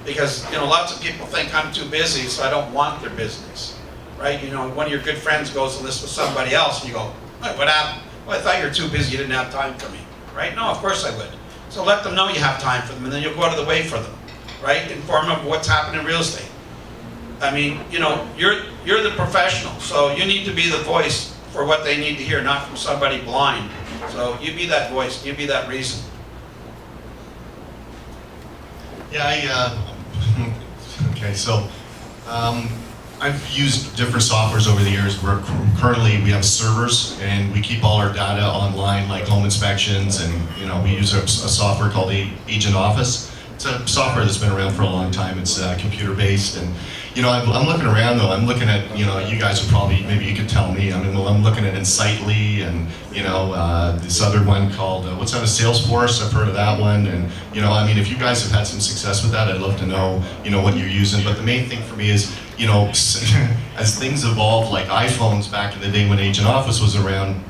B: because lots of people think I'm too busy, so I don't want their business, right? One of your good friends goes to list with somebody else, and you go, "Hey, what happened? Well, I thought you were too busy, you didn't have time for me," right? No, of course I would. So let them know you have time for them, and then you'll go out of the way for them, right? Inform them of what's happening in real estate. I mean, you're You're the professional, so you need to be the voice for what they need to hear, not from somebody blind. So you be that voice, you be that reason.
D: Yeah, okay, so I've used different softwares over the years. Currently we have servers and we keep all our data online, like home inspections, and we use a software called Agent Office. It's a software that's been around for a long time. It's computer based, and I'm looking around though. I'm looking at you guys would probably, maybe you could tell me. I mean, well, I'm looking at Insightly and this other one called what's that? A Salesforce. I've heard of that one, and I mean, if you guys have had some success with that, I'd love to know what you're using. But the main thing for me is as things evolve, like iPhones back in the day when Agent Office was around,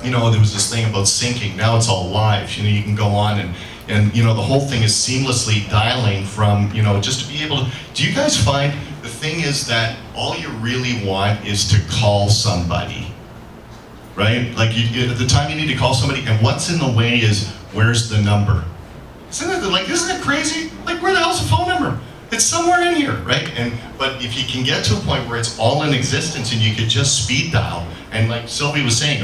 D: there was this thing about syncing. Now it's all live. You can go on and the whole thing is seamlessly dialing from, just to be able to, do you guys find the thing is that all you really want is to call somebody, right? Like at the time you need to call somebody, and what's in the way is, where's the number? Isn't that crazy? Like, where the hell's the phone number? It's somewhere in here, right? But if you can get to a point where it's all in existence and you could just speed dial, and like Sylvia was saying,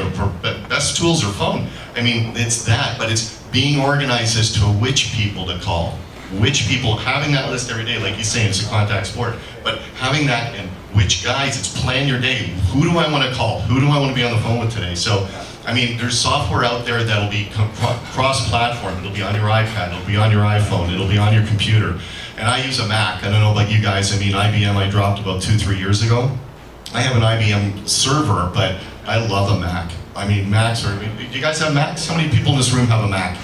D: best tools are phone. I mean, it's that, but it's being organized as to which people to call, which people, having that list every day, like he's saying, it's a contact sport, but having that and which guys, it's plan your day. Who do I want to call? Who do I want to be on the phone with today? So, I mean, there's software out there that'll be cross-platform. It'll be on your iPad, it'll be on your iPhone, it'll be on your computer. And I use a Mac. I don't know about you guys. I mean, IBM I dropped about 2-3 years ago. I have an IBM server, but I love a Mac. I mean, Macs are, do you guys have Macs? How many people in this room have a Mac?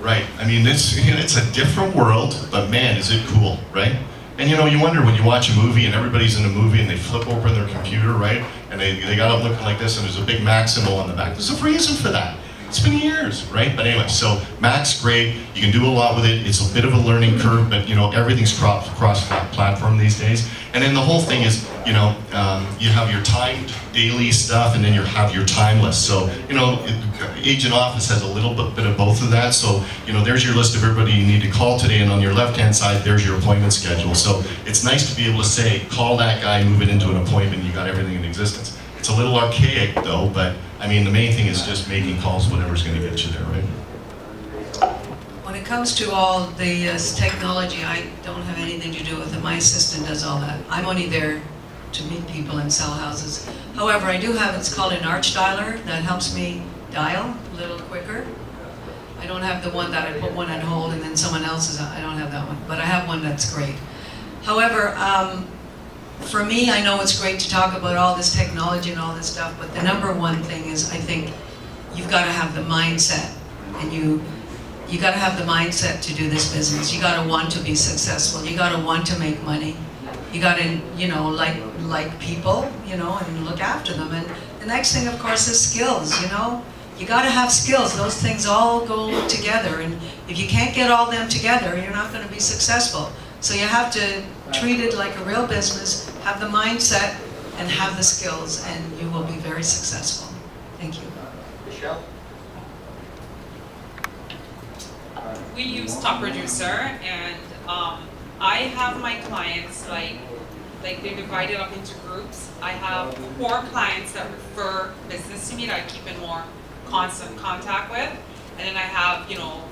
D: Right, I mean, it's a different world, but man, is it cool, right? And you wonder when you watch a movie and everybody's in a movie and they flip open their computer, right? And they got it looking like this and there's a big Mac symbol on the back. There's a reason for that. It's been years, right? But anyway, so Mac's great. You can do a lot with it. It's a bit of a learning curve, but everything's cross-platform these days. And then the whole thing is, you have your timed daily stuff, and then you have your timeless. So, Agent Office has a little bit of both of that. So, there's your list of everybody you need to call today, and on your left-hand side, there's your appointment schedule. So it's nice to be able to say, call that guy, move it into an appointment, you got everything in existence. It's a little archaic though, but I mean, the main thing is just making calls, whatever's going to get you there, right?
C: When it comes to all the technology, I don't have anything to do with it. My assistant does all that. I'm only there to meet people and sell houses. However, I do have, it's called an arch dialer that helps me dial a little quicker. I don't have the one that I put one on hold and then someone else's, I don't have that one, but I have one that's great. However, for me, I know it's great to talk about all this technology and all this stuff, but the number one thing is, I think you've got to have the mindset, and you got to have the mindset to do this business. You got to want to be successful. You got to want to make money. You got to, like people, and look after them. And the next thing, of course, is skills. You got to have skills. Those things all go together, and if you can't get all them together, you're not going to be successful. So you have to treat it like a real business, have the mindset, and have the skills, and you will be very successful. Thank you.
G: Michelle?
E: We use Top Producer, and I have my clients like they're divided up into groups. I have core clients that refer business to me that I keep in more constant contact with. And then I have,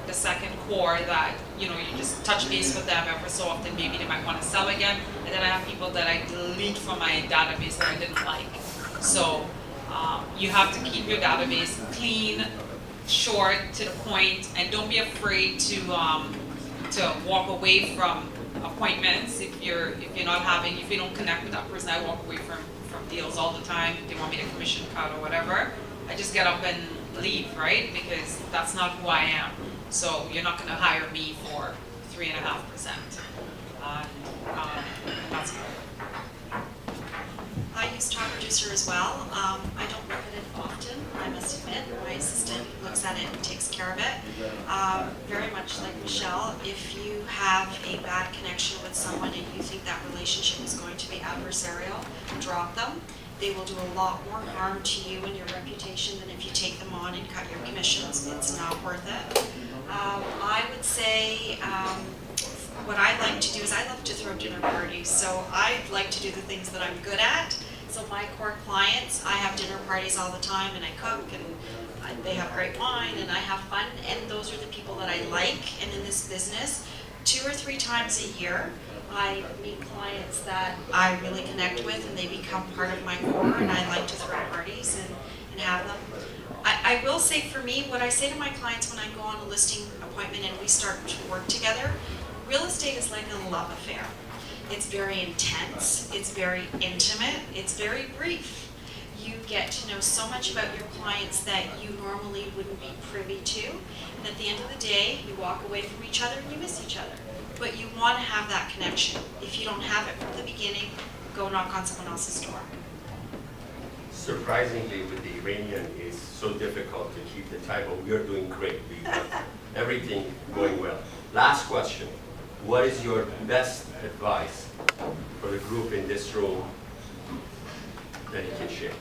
E: the second core that, you just touch base with them every so often. Maybe they might want to sell again. And then I have people that I delete from my database that I didn't like. So you have to keep your database clean, short, to the point, and don't be afraid to walk away from appointments if you don't connect with that person. I walk away from deals all the time. If they want me to commission cut or whatever, I just get up and leave, right? Because that's not who I am. So you're not going to hire me for 3.5%. That's good.
F: I use Top Producer as well. I don't look at it often, I must admit. My assistant looks at it and takes care of it. Very much like Michelle, if you have a bad connection with someone and you think that relationship is going to be adversarial, drop them. They will do a lot more harm to you and your reputation than if you take them on and cut your commissions. It's not worth it. I would say what I like to do is I love to throw dinner parties. So I like to do the things that I'm good at. So my core clients, I have dinner parties all the time, and I cook, and they have great wine, and I have fun, and those are the people that I like. And in this business, 2 or 3 times a year, I meet clients that I really connect with, and they become part of my core, and I like to throw parties and have them. I will say, for me, what I say to my clients when I go on a listing appointment and we start to work together, real estate is like a love affair. It's very intense, it's very intimate, it's very brief. You get to know so much about your clients that you normally wouldn't be privy to. And at the end of the day, you walk away from each other and you miss each other. But you want to have that connection. If you don't have it from the beginning, go knock on someone else's door.
G: Surprisingly, with the Iranian, it's so difficult to keep the tie, but we are doing great. We have everything going well. Last question. What is your best advice for the group in this room that you can share?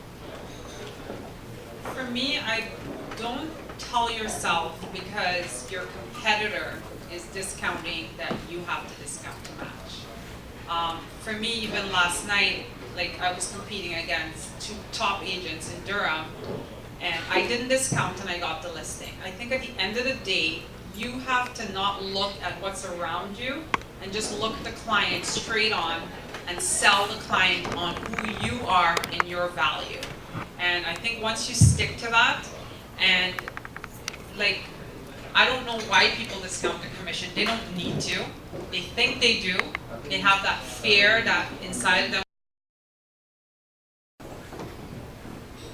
E: For me, I don't tell yourself because your competitor is discounting that you have to discount to match. For me, even last night, like I was competing against 2 top agents in Durham, and I didn't discount and I got the listing. I think at the end of the day, you have to not look at what's around you and just look at the client straight on and sell the client on who you are and your value. And I think once you stick to that, and like, I don't know why people discount the commission. They don't need to. They think they do. They have that fear that inside them.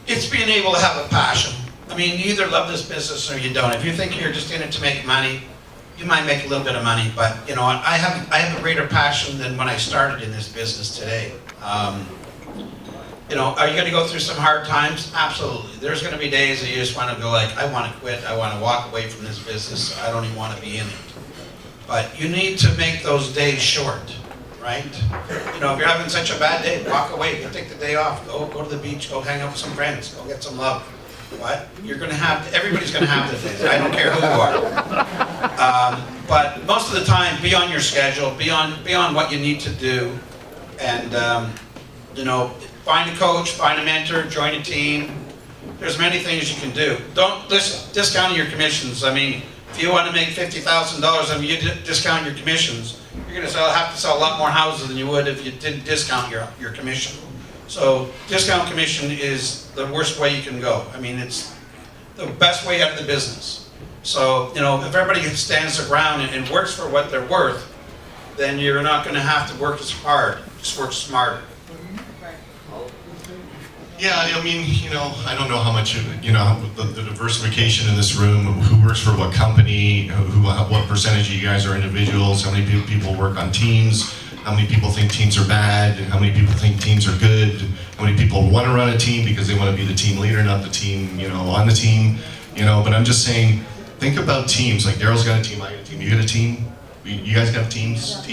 B: It's being able to have a passion. I mean, you either love this business or you don't. If you think you're just in it to make money, you might make a little bit of money, but you know, I have a greater passion than when I started in this business today. You know, are you going to go through some hard times? Absolutely. There's going to be days that you just want to go like, I want to quit. I want to walk away from this business. I don't even want to be in it. But you need to make those days short, right? You know, if you're having such a bad day, walk away. You take the day off. Go to the beach. Go hang out with some friends. Go get some love. What? You're going to have, everybody's going to have the days. I don't care who you are. But most of the time, be on your schedule. Be on what you need to do. And, you know, find a coach, find a mentor, join a team. There's many things you can do. Don't discount your commissions. I mean, if you want to make $50,000 and you discount your commissions, you're going to have to sell a lot more houses than you would if you didn't discount your commission. So discount commission is the worst way you can go. I mean, it's the best way out of the business. So, you know, if everybody stands their ground and works for what they're worth, then you're not going to have to work as hard. Just work smarter.
D: Yeah, I mean, you know, I don't know how much, you know, the diversification in this room, who works for what company, what percentage of you guys are individuals, how many people work on teams, how many people think teams are bad, how many people think teams are good, how many people want to run a team because they want to be the team leader, not the team, you know, on the team, you know, but I'm just saying, think about teams, like Daryl's got a team, I got a team, you got a team, you guys got teams?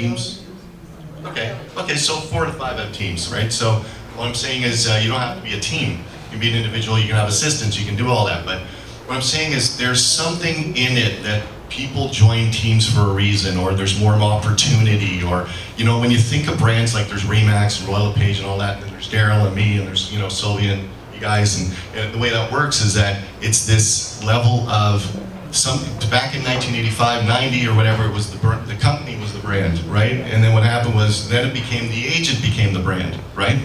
D: Okay, so 4 to 5 have teams, right? So what I'm saying is you don't have to be a team. You can be an individual, you can have assistants, you can do all that. But what I'm saying is there's something in it that people join teams for a reason, or there's more opportunity, or, you know, when you think of brands like there's Remax and Royal LePage and all that, and there's Daryl and me, and there's, you know, Sylvia and you guys, and the way that works is that it's this level of back in 1985, 90 or whatever, it was the company was the brand, right? And then what happened was then the agent became the brand, right?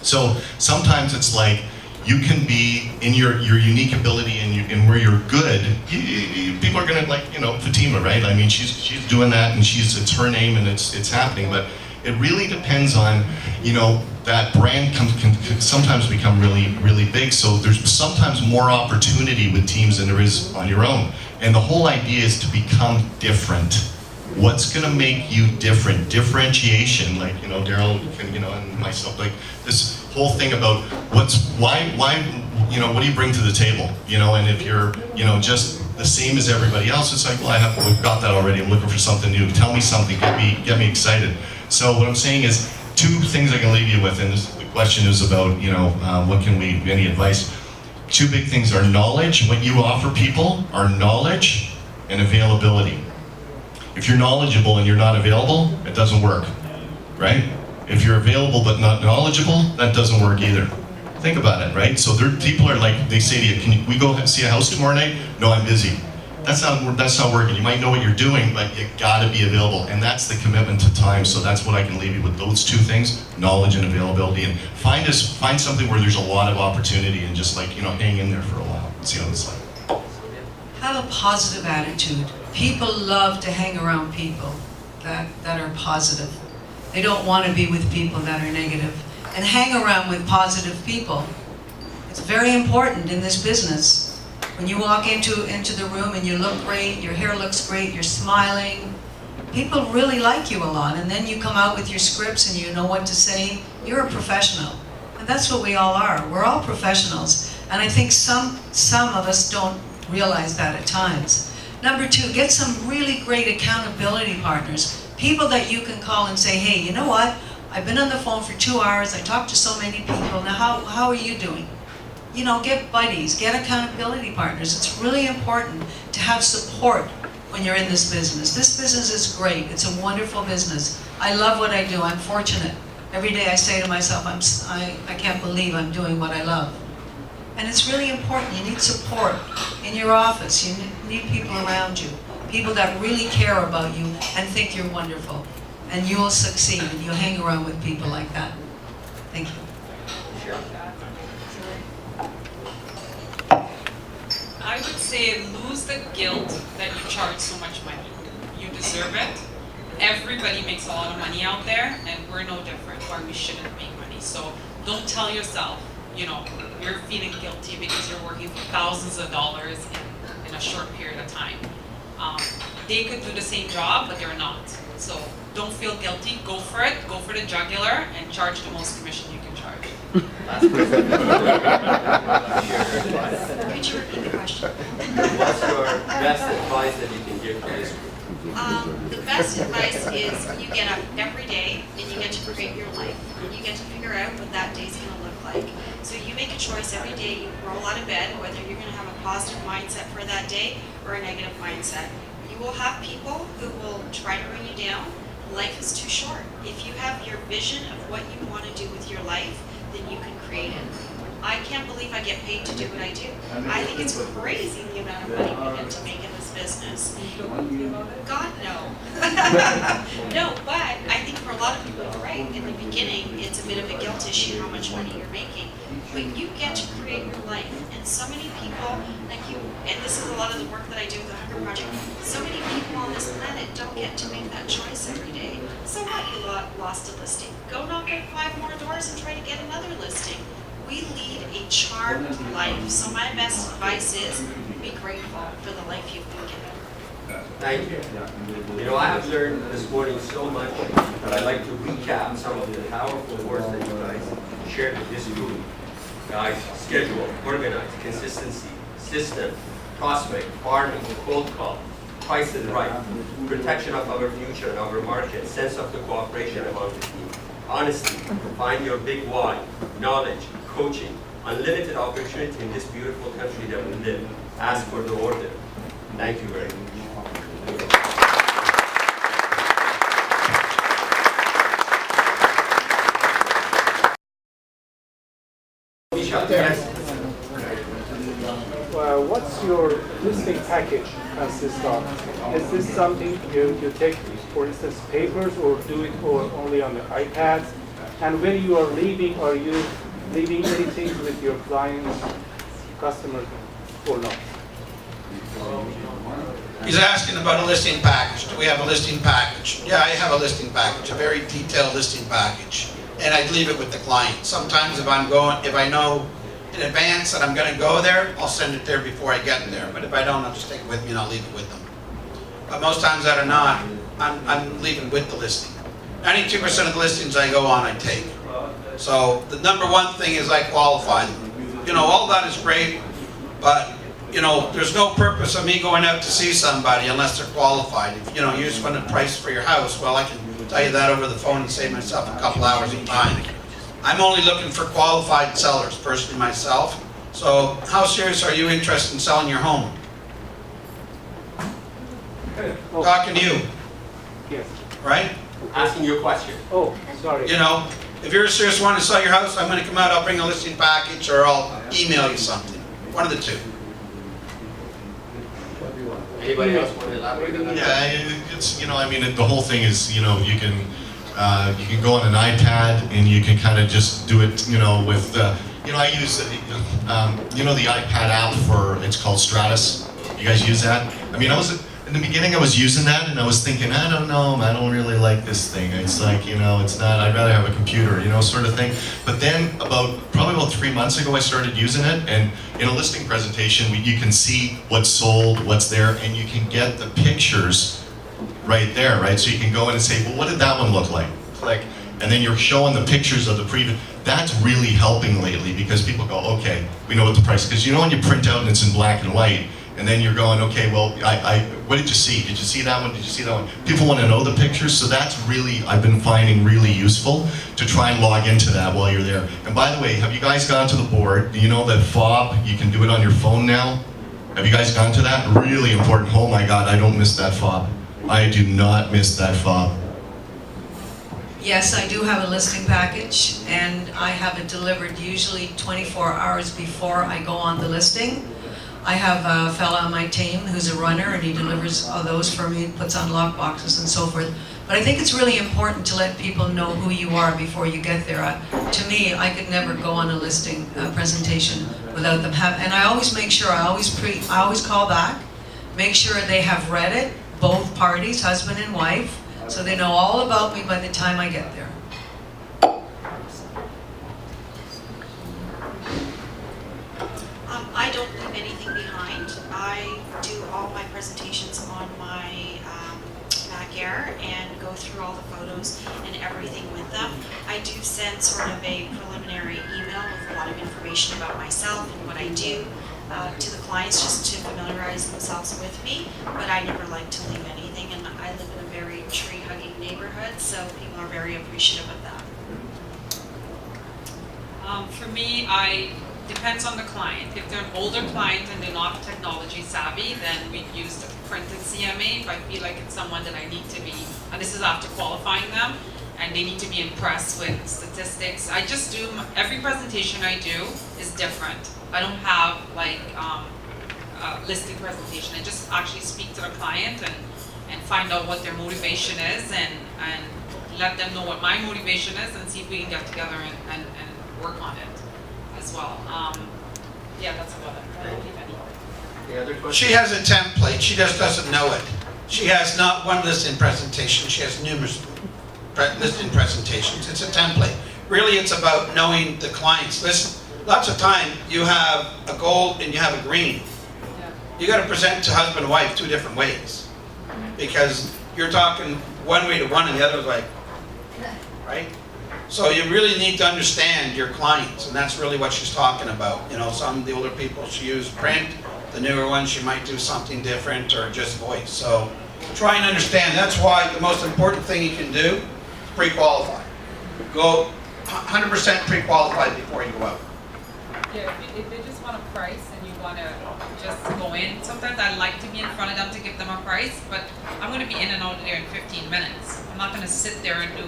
D: So sometimes it's like you can be in your unique ability and where you're good. People are gonna, like, you know, Fatima, right? I mean, she's doing that and it's her name and it's happening. But it really depends on, you know, that brand can sometimes become really, really big. So there's sometimes more opportunity with teams than there is on your own. And the whole idea is to become different. What's gonna make you different? Differentiation, like, you know, Daryl can, you know, and myself, like this whole thing about why, you know, what do you bring to the table? You know, and if you're, you know, just the same as everybody else, it's like, well, we've got that already. I'm looking for something new. Tell me something. Get me excited. So what I'm saying is 2 things I can leave you with, and the question is about, you know, any advice? 2 big things are knowledge. What you offer people are knowledge and availability. If you're knowledgeable and you're not available, it doesn't work, right? If you're available but not knowledgeable, that doesn't work either. Think about it, right? So people are like, they say to you, can we go see a house tomorrow night? No, I'm busy. That's not working. You might know what you're doing, but you gotta be available. And that's the commitment to time. So that's what I can leave you with, those two things, knowledge and availability. And find something where there's a lot of opportunity and just like, hang in there for a while and see how it's like.
C: Have a positive attitude. People love to hang around people that are positive. They don't want to be with people that are negative. And hang around with positive people. It's very important in this business. When you walk into the room and you look great, your hair looks great, you're smiling, people really like you a lot. And then you come out with your scripts and you know what to say. You're a professional. And that's what we all are. We're all professionals. And I think some of us don't realize that at times. Number two, get some really great accountability partners. People that you can call and say, hey, you know what? I've been on the phone for 2 hours. I talked to so many people. Now, how are you doing? Get buddies, get accountability partners. It's really important to have support when you're in this business. This business is great. It's a wonderful business. I love what I do. I'm fortunate. Every day I say to myself, I can't believe I'm doing what I love. And it's really important. You need support in your office. You need people around you, people that really care about you and think you're wonderful. And you will succeed, and you'll hang around with people like that. Thank you.
E: I would say lose the guilt that you charge so much money. You deserve it. Everybody makes a lot of money out there, and we're no different, or we shouldn't make money. So don't tell yourself, you're feeling guilty because you're working for thousands of dollars in a short period of time. They could do the same job, but they're not. So don't feel guilty. Go for it. Go for the jugular and charge the most commission you can charge.
F: Could you repeat the question?
G: What's your best advice that you can give to this group?
F: The best advice is you get up every day and you get to create your life. You get to figure out what that day's going to look like. So you make a choice every day. You roll out of bed, whether you're going to have a positive mindset for that day or a negative mindset. You will have people who will try to bring you down. Life is too short. If you have your vision of what you want to do with your life, then you can create it. I can't believe I get paid to do what I do. I think it's crazy the amount of money we get to make in this business. God, no. No, but I think for a lot of people, you're right. In the beginning, it's a bit of a guilt issue how much money you're making. But you get to create your life. And so many people, like you, and this is a lot of the work that I do with the Hunger Project, so many people on this planet don't get to make that choice every day. So what? You lost a listing. Go knock on 5 more doors and try to get another listing. We lead a charmed life. So my best advice is be grateful for the life you've been given.
G: Thank you. I have learned this morning so much, but I'd like to recap some of the powerful words that you guys shared with this group. Guys, schedule, organize, consistency, system, prospect, farming, cold call, price is right, protection of our future and our market, sense of the cooperation among the team, honesty, find your big why, knowledge, coaching, unlimited opportunity in this beautiful country that we live. Ask for the order. Thank you very much.
I: What's your listing package consist of? Is this something you take, for instance, papers, or do it only on the iPads? And when you are leaving, are you leaving anything with your clients, customers, or not?
B: He's asking about a listing package. Do we have a listing package? Yeah, I have a listing package, a very detailed listing package. And I leave it with the client. Sometimes if I know in advance that I'm going to go there, I'll send it there before I get there. But if I don't, I'll just take it with me and I'll leave it with them. But most times that are not, I'm leaving with the listing. 92% of the listings I go on, I take. So the number one thing is I qualify them. All that is great, but there's no purpose of me going out to see somebody unless they're qualified. If you just want a price for your house, well, I can tell you that over the phone and save myself a couple hours of time. I'm only looking for qualified sellers, personally myself. So how serious are you interested in selling your home? Talking to you.
I: Yes.
B: Right?
G: asking you a question.
I: Oh, sorry.
B: You know, if you're a serious one to sell your house, I'm gonna come out, I'll bring a listing package, or I'll email you something. One of the two.
G: Anybody else want to elaborate on that?
D: Yeah, it's, I mean, the whole thing is, you can go on an iPad and you can kind of just do it, with, I use, the iPad app it's called Stratus. You guys use that? I mean, in the beginning I was using that and I was thinking, I don't know, I don't really like this thing. It's like, it's not, I'd rather have a computer, sort of thing. But then probably about 3 months ago, I started using it, and in a listing presentation, you can see what's sold, what's there, and you can get the pictures right there, right? So you can go in and say, well, what did that one look like? Click, and then you're showing the pictures of the previous. That's really helping lately, because people go, okay, we know what the price is. Because when you print out and it's in black and white, and then you're going, okay, well, what did you see? Did you see that one? Did you see that one? People want to know the pictures, so that's really, I've been finding really useful to try and log into that while you're there. And by the way, have you guys gone to the board? Do you know that fob, you can do it on your phone now? Have you guys gone to that? Really important. Oh my God, I don't miss that fob. I do not miss that fob.
C: Yes, I do have a listing package, and I have it delivered usually 24 hours before I go on the listing. I have a fella on my team who's a runner, and he delivers all those for me, puts on lock boxes and so forth. But I think it's really important to let people know who you are before you get there. To me, I could never go on a listing presentation without them having, and I always make sure, I always call back, make sure they have read it, both parties, husband and wife, so they know all about me by the time I get there.
F: I don't leave anything behind. I do all my presentations on my Mac Air and go through all the photos and everything with them. I do send sort of a preliminary email with a lot of information about myself and what I do to the clients, just to familiarize themselves with me, but I never like to leave anything, and I live in a very tree-hugging neighborhood, so people are very appreciative of that.
E: For me, depends on the client. If they're an older client and they're not technology savvy, then we'd use the printed CMA. If I feel like it's someone that I need to be, and this is after qualifying them, and they need to be impressed with statistics, I just do, every presentation I do is different. I don't have like a listing presentation. I just actually speak to the client and find out what their motivation is, and let them know what my motivation is, and see if we can get together and work on it as well. Yeah, that's about it. I don't leave any.
G: Any other questions?
B: She has a template, she just doesn't know it. She has not one listing presentation, she has numerous listing presentations. It's a template. Really, it's about knowing the clients. Listen, lots of time you have a gold and you have a green.
E: Yeah.
B: You got to present to husband and wife two different ways, because you're talking one way to one and the other way, right? So you really need to understand your clients, and that's really what she's talking about. Some of the older people, she used print. The newer ones, she might do something different or just voice. So try and understand. That's why the most important thing you can do is pre-qualify. Go 100% pre-qualified before you go out.
E: Yeah, if they just want a price and you want to just go in, sometimes I like to be in front of them to give them a price, but I'm going to be in and out of there in 15 minutes. I'm not going to sit there and do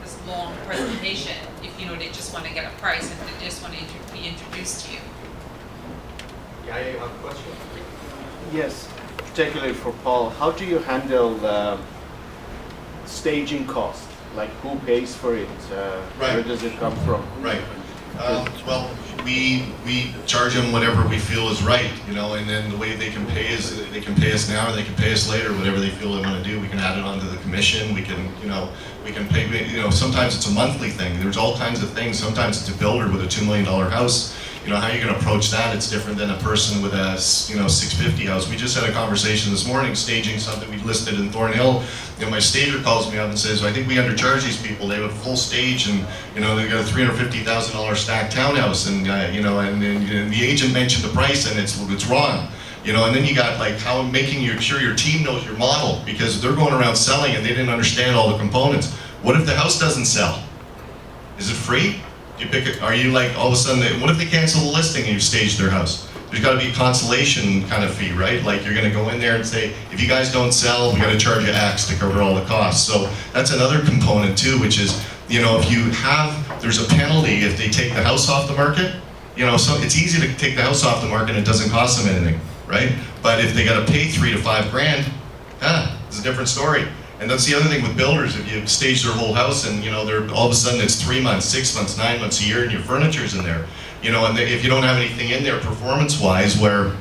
E: this long presentation if they just want to get a price and they just want to be introduced to you.
G: Yeah, you have a question?
J: Yes, particularly for Paul. How do you handle the staging cost? Like, who pays for it?
D: Right.
J: Where does it come from?
D: Right. Well, we charge them whatever we feel is right, and then the way they can pay is they can pay us now or they can pay us later, whatever they feel they want to do. We can add it onto the commission. We can, we can pay. Sometimes it's a monthly thing. There's all kinds of things. Sometimes it's a builder with a $2 million house. How you're going to approach that, it's different than a person with a, 650 house. We just had a conversation this morning staging something we listed in Thornhill. My stager calls me up and says, I think we undercharge these people. They have a full stage and, they've got a $350,000 stacked townhouse. And, and the agent mentioned the price and it's wrong. And then you got how making sure your team knows your model, because they're going around selling and they didn't understand all the components. What if the house doesn't sell? Is it free? Are you like, all of a sudden, what if they cancel the listing and you've staged their house? There's gotta be a consolation kind of fee, right? Like you're gonna go in there and say, if you guys don't sell, we gotta charge you X to cover all the costs. So that's another component too, which is, if you have, there's a penalty if they take the house off the market. So it's easy to take the house off the market and it doesn't cost them anything, right? But if they gotta pay $3 to $5 grand, it's a different story. And that's the other thing with builders, if you stage their whole house and they're all of a sudden it's 3 months, 6 months, 9 months, a year, and your furniture's in there. And if you don't have anything in there performance-wise, where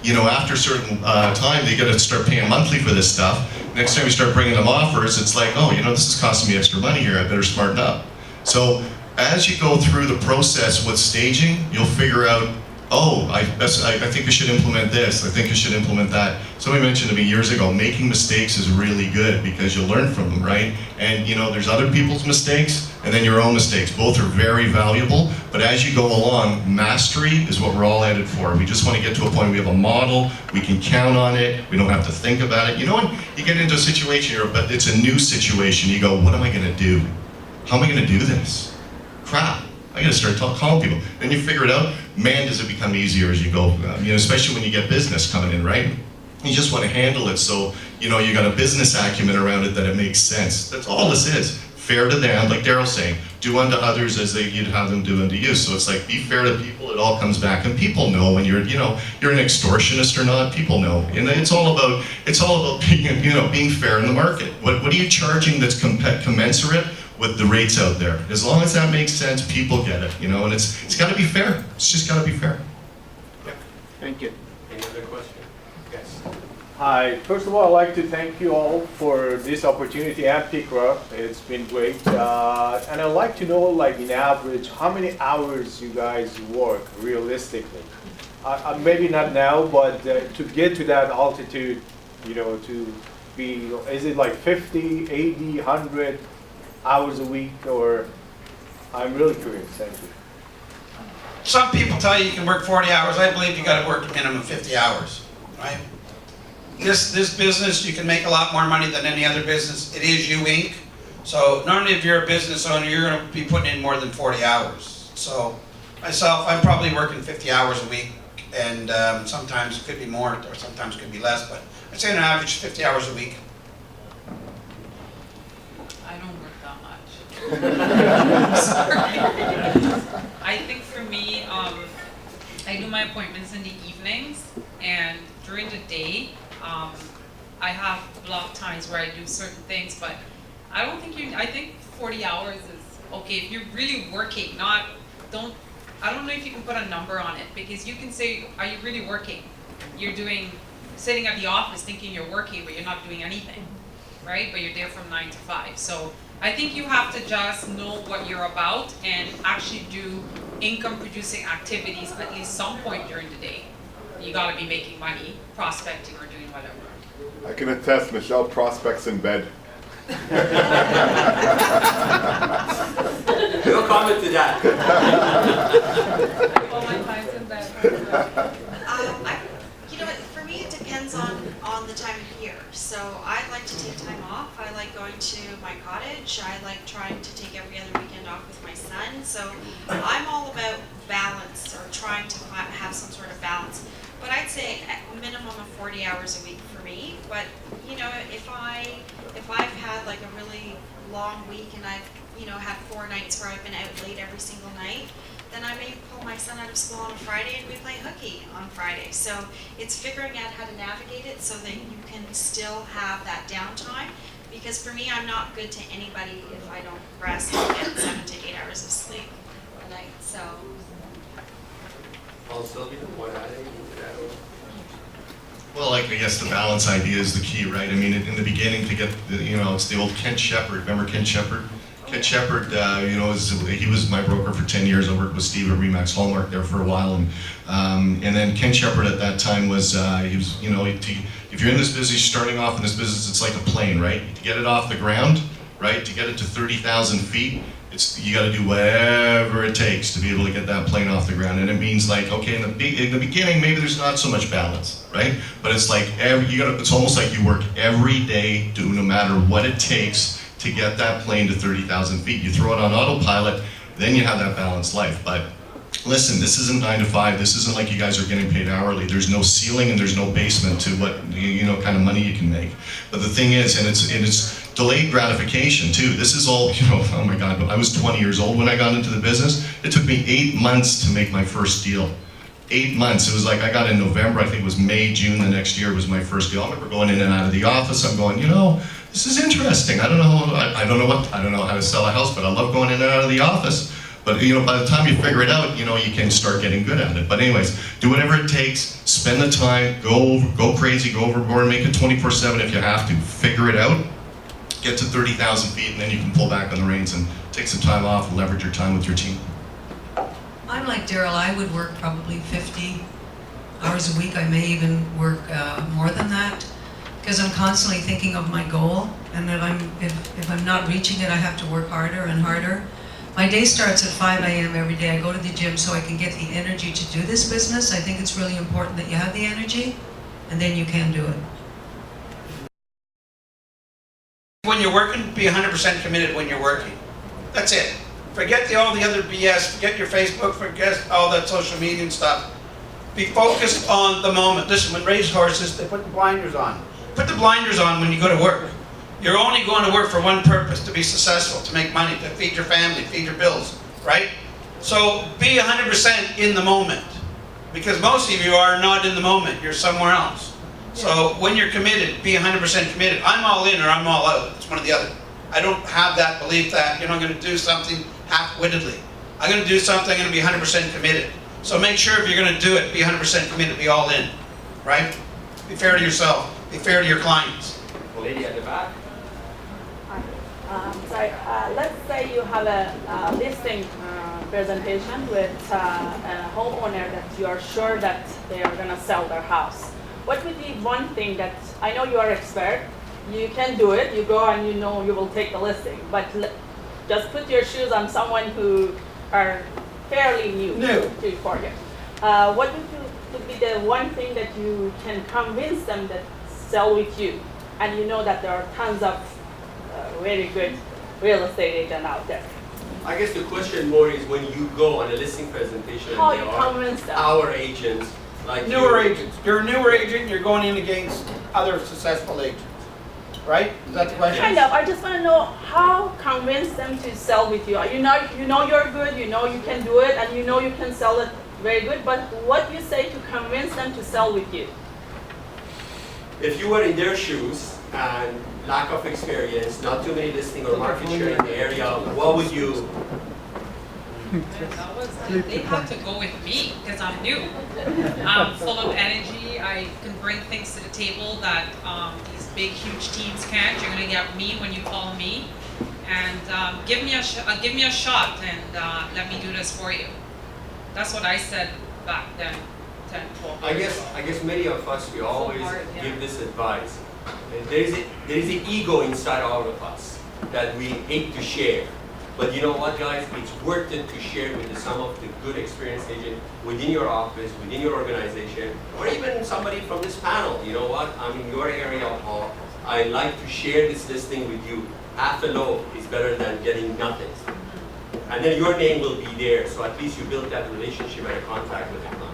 D: after a certain time they got to start paying monthly for this stuff. Next time you start bringing them offers, it's like, oh, this is costing me extra money here. I better smarten up. So as you go through the process with staging, you'll figure out, oh, I think I should implement this. I think I should implement that. Somebody mentioned to me years ago, making mistakes is really good because you'll learn from them, right? And there's other people's mistakes and then your own mistakes. Both are very valuable, but as you go along, mastery is what we're all headed for. We just want to get to a point where we have a model, we can count on it, we don't have to think about it. When you get into a situation here, but it's a new situation, you go, what am I going to do? How am I going to do this? Crap. I gotta start calling people. Then you figure it out. Man, does it become easier as you go. Especially when you get business coming in, right? You just want to handle it so you got a business acumen around it that it makes sense. That's all this is. Fair to them, like Daryl's saying, do unto others as you'd have them do unto you. So it's like be fair to people. It all comes back, and people know when you're an extortionist or not. People know, and it's all about being fair in the market. What are you charging that's commensurate with the rates out there? As long as that makes sense, people get it, and it's got to be fair. It's just got to be fair.
J: Yeah. Thank you.
G: Any other question? Yes.
I: Hi, first of all, I'd like to thank you all for this opportunity at Picra. It's been great. And I'd like to know, like, in average, how many hours you guys work realistically? Maybe not now, but to get to that altitude, to be, is it like 50, 80, 100 hours a week, or I'm really curious. Thank you.
B: Some people tell you can work 40 hours. I believe you got to work a minimum 50 hours, right? This business, you can make a lot more money than any other business. It is you, Inc. So normally if you're a business owner, you're going to be putting in more than 40 hours. So myself, I'm probably working 50 hours a week, and sometimes it could be more, or sometimes it could be less, but I'd say on average 50 hours a week.
E: I don't work that much. Sorry. I think for me, I do my appointments in the evenings, and during the day, I have block times where I do certain things, but I think 40 hours is okay if you're really working, I don't know if you can put a number on it, because you can say, are you really working? You're sitting at the office thinking you're working, but you're not doing anything, right? But you're there from 9 to 5. So I think you have to just know what you're about and actually do income producing activities at least some point during the day. You gotta be making money, prospecting or doing whatever.
K: I can attest, Michelle prospects in bed.
G: No comment to that.
E: All my time's in bed.
F: For me, it depends on the time of year. So I like to take time off. I like going to my cottage. I like trying to take every other weekend off with my son. So I'm all about balance, or trying to have some sort of balance. But I'd say a minimum of 40 hours a week for me. But if I've had like a really long week and I've had 4 nights where I've been out late every single night, then I may pull my son out of school on a Friday and we play hooky on Friday. So it's figuring out how to navigate it so that you can still have that downtime. Because for me, I'm not good to anybody if I don't rest and get 7 to 8 hours of sleep a night. So.
G: Well, Sylvia, what adding to that?
D: Well, I guess the balance idea is the key, right? I mean, in the beginning, to get, it's the old Kent Shepard. Remember Kent Shepard? Kent Shepard, he was my broker for 10 years. I worked with Steve at Remax Hallmark there for a while, and then Kent Shepard at that time was, if you're in this business, starting off in this business, it's like a plane, right? To get it off the ground, right? To get it to 30,000 feet, you got to do whatever it takes to be able to get that plane off the ground. And it means like, okay, in the beginning, maybe there's not so much balance, right? But it's like it's almost like you work every day, no matter what it takes to get that plane to 30,000 feet. You throw it on autopilot, then you have that balanced life. But listen, this isn't 9 to 5. This isn't like you guys are getting paid hourly. There's no ceiling and there's no basement to what kind of money you can make. But the thing is, and it's delayed gratification too. This is all, oh my God, I was 20 years old when I got into the business. It took me 8 months to make my first deal. 8 months. It was like I got in November, I think it was May, June the next year was my first deal. I remember going in and out of the office. I'm going, this is interesting. I don't know how to sell a house, but I love going in and out of the office. But by the time you figure it out, you can start getting good at it. But anyways, do whatever it takes, spend the time, go crazy, go overboard, make it 24/7 if you have to. Figure it out, get to 30,000 feet, and then you can pull back on the reins and take some time off and leverage your time with your team.
C: I'm like Daryl, I would work probably 50 hours a week. I may even work more than that, because I'm constantly thinking of my goal, and if I'm not reaching it, I have to work harder and harder. My day starts at 5 a.m. every day. I go to the gym so I can get the energy to do this business. I think it's really important that you have the energy, and then you can do it.
B: When you're working, be 100% committed when you're working. That's it. Forget all the other BS, forget your Facebook, forget all that social media and stuff. Be focused on the moment. Listen, when racehorses, they put the blinders on. Put the blinders on when you go to work. You're only going to work for one purpose, to be successful, to make money, to feed your family, feed your bills, right? So be 100% in the moment, because most of you are not in the moment, you're somewhere else. So when you're committed, be 100% committed. I'm all in or I'm all out, it's one or the other. I don't have that belief that I'm going to do something half-wittedly. I'm going to do something, I'm going to be 100% committed. So make sure if you're going to do it, be 100% committed, be all in, right? Be fair to yourself, be fair to your clients.
G: Lady at the back.
L: Sorry, let's say you have a listing presentation with a homeowner that you are sure that they are going to sell their house. What would be one thing that, I know you are expert, you can do it, you go and you will take the listing, but just put your shoes on someone who are fairly new to Korea. What would be the one thing that you can convince them that sell with you, and you know that there are tons of very good real estate agent out there?
G: I guess the question more is when you go on a listing presentation
L: How
G: and
L: you
G: there are
L: convince them?
G: our agents, like
B: Newer
G: you.
B: agents. You're a newer agent, you're going in against other successful agents, right? Is that the question?
L: Kind of. I just want to know how convince them to sell with you. You know you're good, you know you can do it, and you know you can sell it very good, but what you say to convince them to sell with you?
G: If you were in their shoes and lack of experience, not too many listing or market share in the area, what would you?
E: They have to go with me because I'm new. I'm full of energy. I can bring things to the table that these big, huge teams can't. You're gonna get me when you call me, and give me a shot and let me do this for you. That's what I said back then. 10, 12 years ago.
G: I guess many of us, we always give this advice. There is an ego inside all of us that we hate to share. But you know what, guys? It's worth it to share with some of the good experienced agents within your office, within your organization, or even somebody from this panel. You know what? I'm in your area, Paul. I like to share this listing with you. Half a loaf is better than getting nothing. And then your name will be there, so at least you build that relationship and a contact with the client.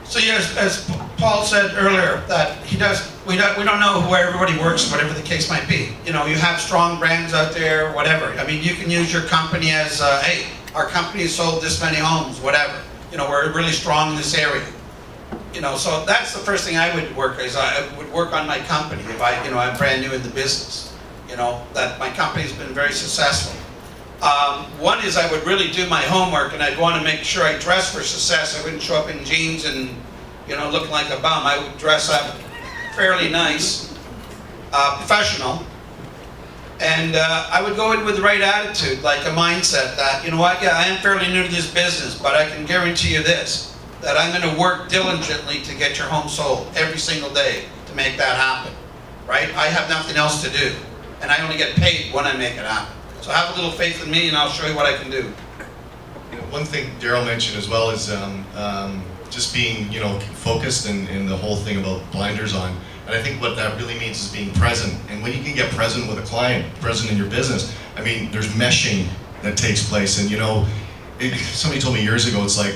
B: So yes, as Paul said earlier, that we don't know where everybody works, whatever the case might be. You have strong brands out there, whatever. I mean, you can use your company as, hey, our company has sold this many homes, whatever. We're really strong in this area. So that's the first thing I would work is I would work on my company if I'm brand new in the business. That my company's been very successful. One is I would really do my homework, and I'd want to make sure I dress for success. I wouldn't show up in jeans and, looking like a bum. I would dress up fairly nice, professional, and I would go in with the right attitude, like a mindset that, I am fairly new to this business, but I can guarantee you this, that I'm going to work diligently to get your home sold every single day to make that happen, right? I have nothing else to do, and I only get paid when I make it happen. So have a little faith in me, and I'll show you what I can do.
D: One thing Daryl mentioned as well is just being, focused and the whole thing about blinders on. And I think what that really means is being present. And when you can get present with a client, present in your business, I mean, there's meshing that takes place. And you know, somebody told me years ago, it's like,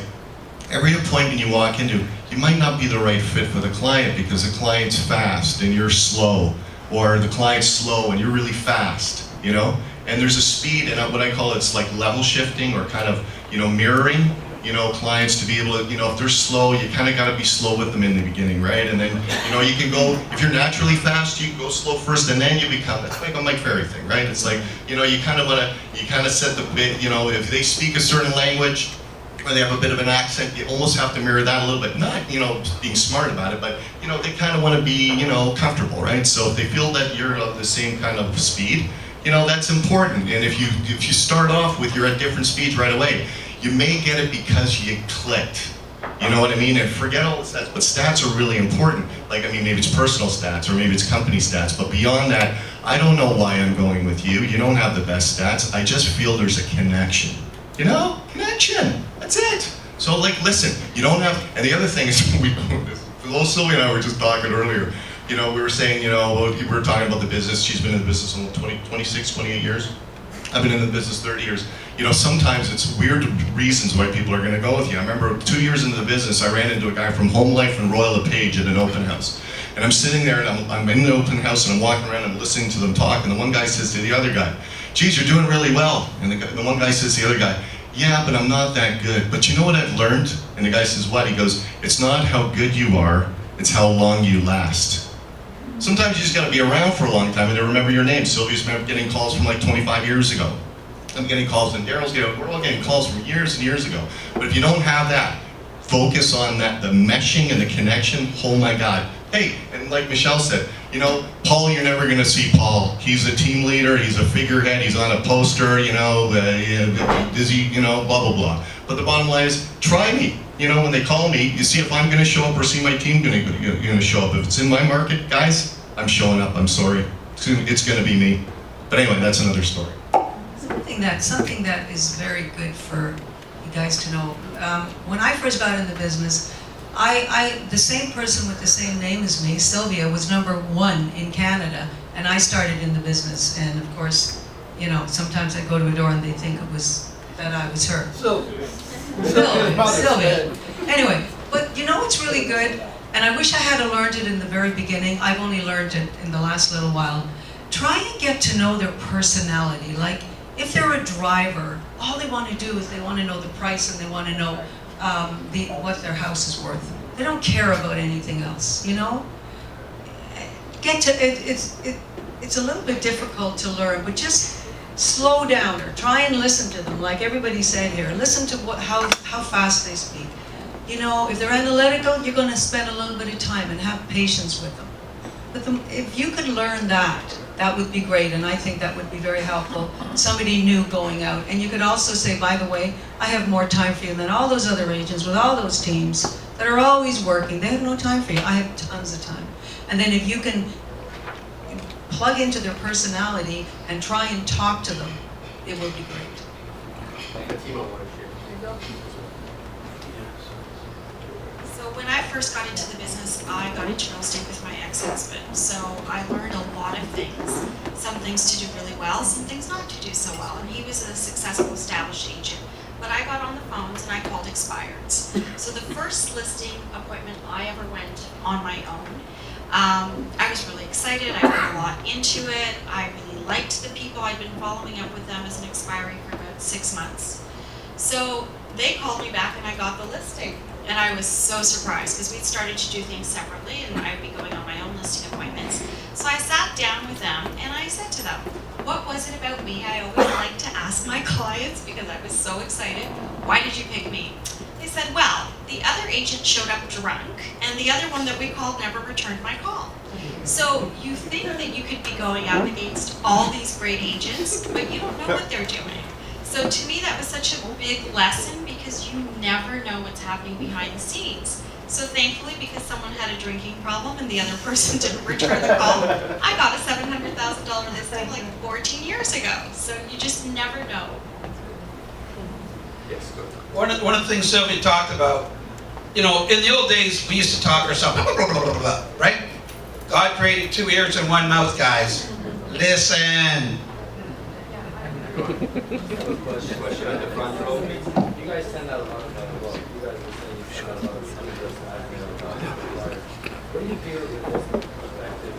D: every appointment you walk into, you might not be the right fit for the client because the client's fast and you're slow, or the client's slow and you're really fast, you know? And there's a speed, and what I call it's like level shifting, or kind of, you know, mirroring, you know, clients to be able to, you know, if they're slow, you kind of got to be slow with them in the beginning, right? And then, you know, you can go, if you're naturally fast, you can go slow first, and then you become, it's like a Mike Ferry thing, right? It's like, you know, you kind of want to, you kind of set the bit, you know, if they speak a certain language, or they have a bit of an accent, you almost have to mirror that a little bit. Not, you know, being smart about it, but, you know, they kind of want to be, you know, comfortable, right? So if they feel that you're of the same kind of speed, you know, that's important. And if you start off with you're at different speeds right away, you may get it because you clicked. You know what I mean? And forget all the stats, but stats are really important. Like, I mean, maybe it's personal stats, or maybe it's company stats, but beyond that, I don't know why I'm going with you. You don't have the best stats. I just feel there's a connection. You know? Connection. That's it. So, like, listen, you don't have, and the other thing is, Sylvia and I were just talking earlier, you know, we were saying, you know, we were talking about the business. She's been in the business almost 26, 28 years. I've been in the business 30 years. You know, sometimes it's weird reasons why people are going to go with you. I remember 2 years into the business, I ran into a guy from Home Life and Royal LePage at an open house. And I'm sitting there, and I'm in the open house, and I'm walking around, and I'm listening to them talk, and the one guy says to the other guy, geez, you're doing really well. And the one guy says to the other guy, yeah, but I'm not that good. But you know what I've learned? And the guy says, what? He goes, it's not how good you are, it's how long you last. Sometimes you just got to be around for a long time and they remember your name. Sylvia's getting calls from like 25 years ago. I'm getting calls, and Daryl's getting, we're all getting calls from years and years ago. But if you don't have that, focus on that, the meshing and the connection, oh my God. Hey, and like Michelle said, you know, Paul, you're never going to see Paul. He's a team leader, he's a figurehead, he's on a poster, you know, is he, you know, blah, blah, blah. But the bottom line is, try me. You know, when they call me, you see if I'm going to show up or see my team going to show up. If it's in my market, guys, I'm showing up, I'm sorry. It's going to be me. But anyway, that's another story.
C: Something that is very good for you guys to know. When I first got in the business, the same person with the same name as me, Sylvia, was #1 in Canada, and I started in the business. And of course, you know, sometimes I go to a door and they think that I was her. Sylvia. Anyway, but you know what's really good, and I wish I had learned it in the very beginning. I've only learned it in the last little while. Try and get to know their personality. Like, if they're a driver, all they want to do is they want to know the price and they want to know what their house is worth. They don't care about anything else, you know? It's a little bit difficult to learn, but just slow down or try and listen to them, like everybody said here. Listen to how fast they speak. You know, if they're analytical, you're going to spend a little bit of time and have patience with them. But if you could learn that, that would be great, and I think that would be very helpful. Somebody new going out. And you could also say, by the way, I have more time for you than all those other agents with all those teams that are always working. They have no time for you. I have tons of time. And then if you can plug into their personality and try and talk to them, it will be great.
F: So when I first got into the business, I got into real estate with my ex-husband. So I learned a lot of things. Some things to do really well, some things not to do so well. And he was a successful established agent. But I got on the phones and I called expireds. So the first listing appointment I ever went on my own, I was really excited. I put a lot into it. I really liked the people. I'd been following up with them as an expiring for about 6 months. So they called me back and I got the listing. And I was so surprised because we'd started to do things separately and I would be going on my own listing appointments. So I sat down with them and I said to them, what was it about me? I always like to ask my clients because I was so excited. Why did you pick me? They said, well, the other agent showed up drunk and the other one that we called never returned my call. So you think that you could be going out against all these great agents, but you don't know what they're doing. So to me, that was such a big lesson because you never know what's happening behind the scenes. So thankfully, because someone had a drinking problem and the other person didn't return the call, I got a $700,000 listing like 14 years ago. So you just never know.
G: Yes, go.
B: One of the things Sylvia talked about, you know, in the old days, we used to talk ourselves, blah, blah, blah, blah, blah, right? God created 2 ears and 1 mouth, guys. Listen.
G: Question at the front row, please.
M: You guys send out a lot of, well, you guys were saying you send out a lot of senators to ask me about flyers. What do you feel is most effective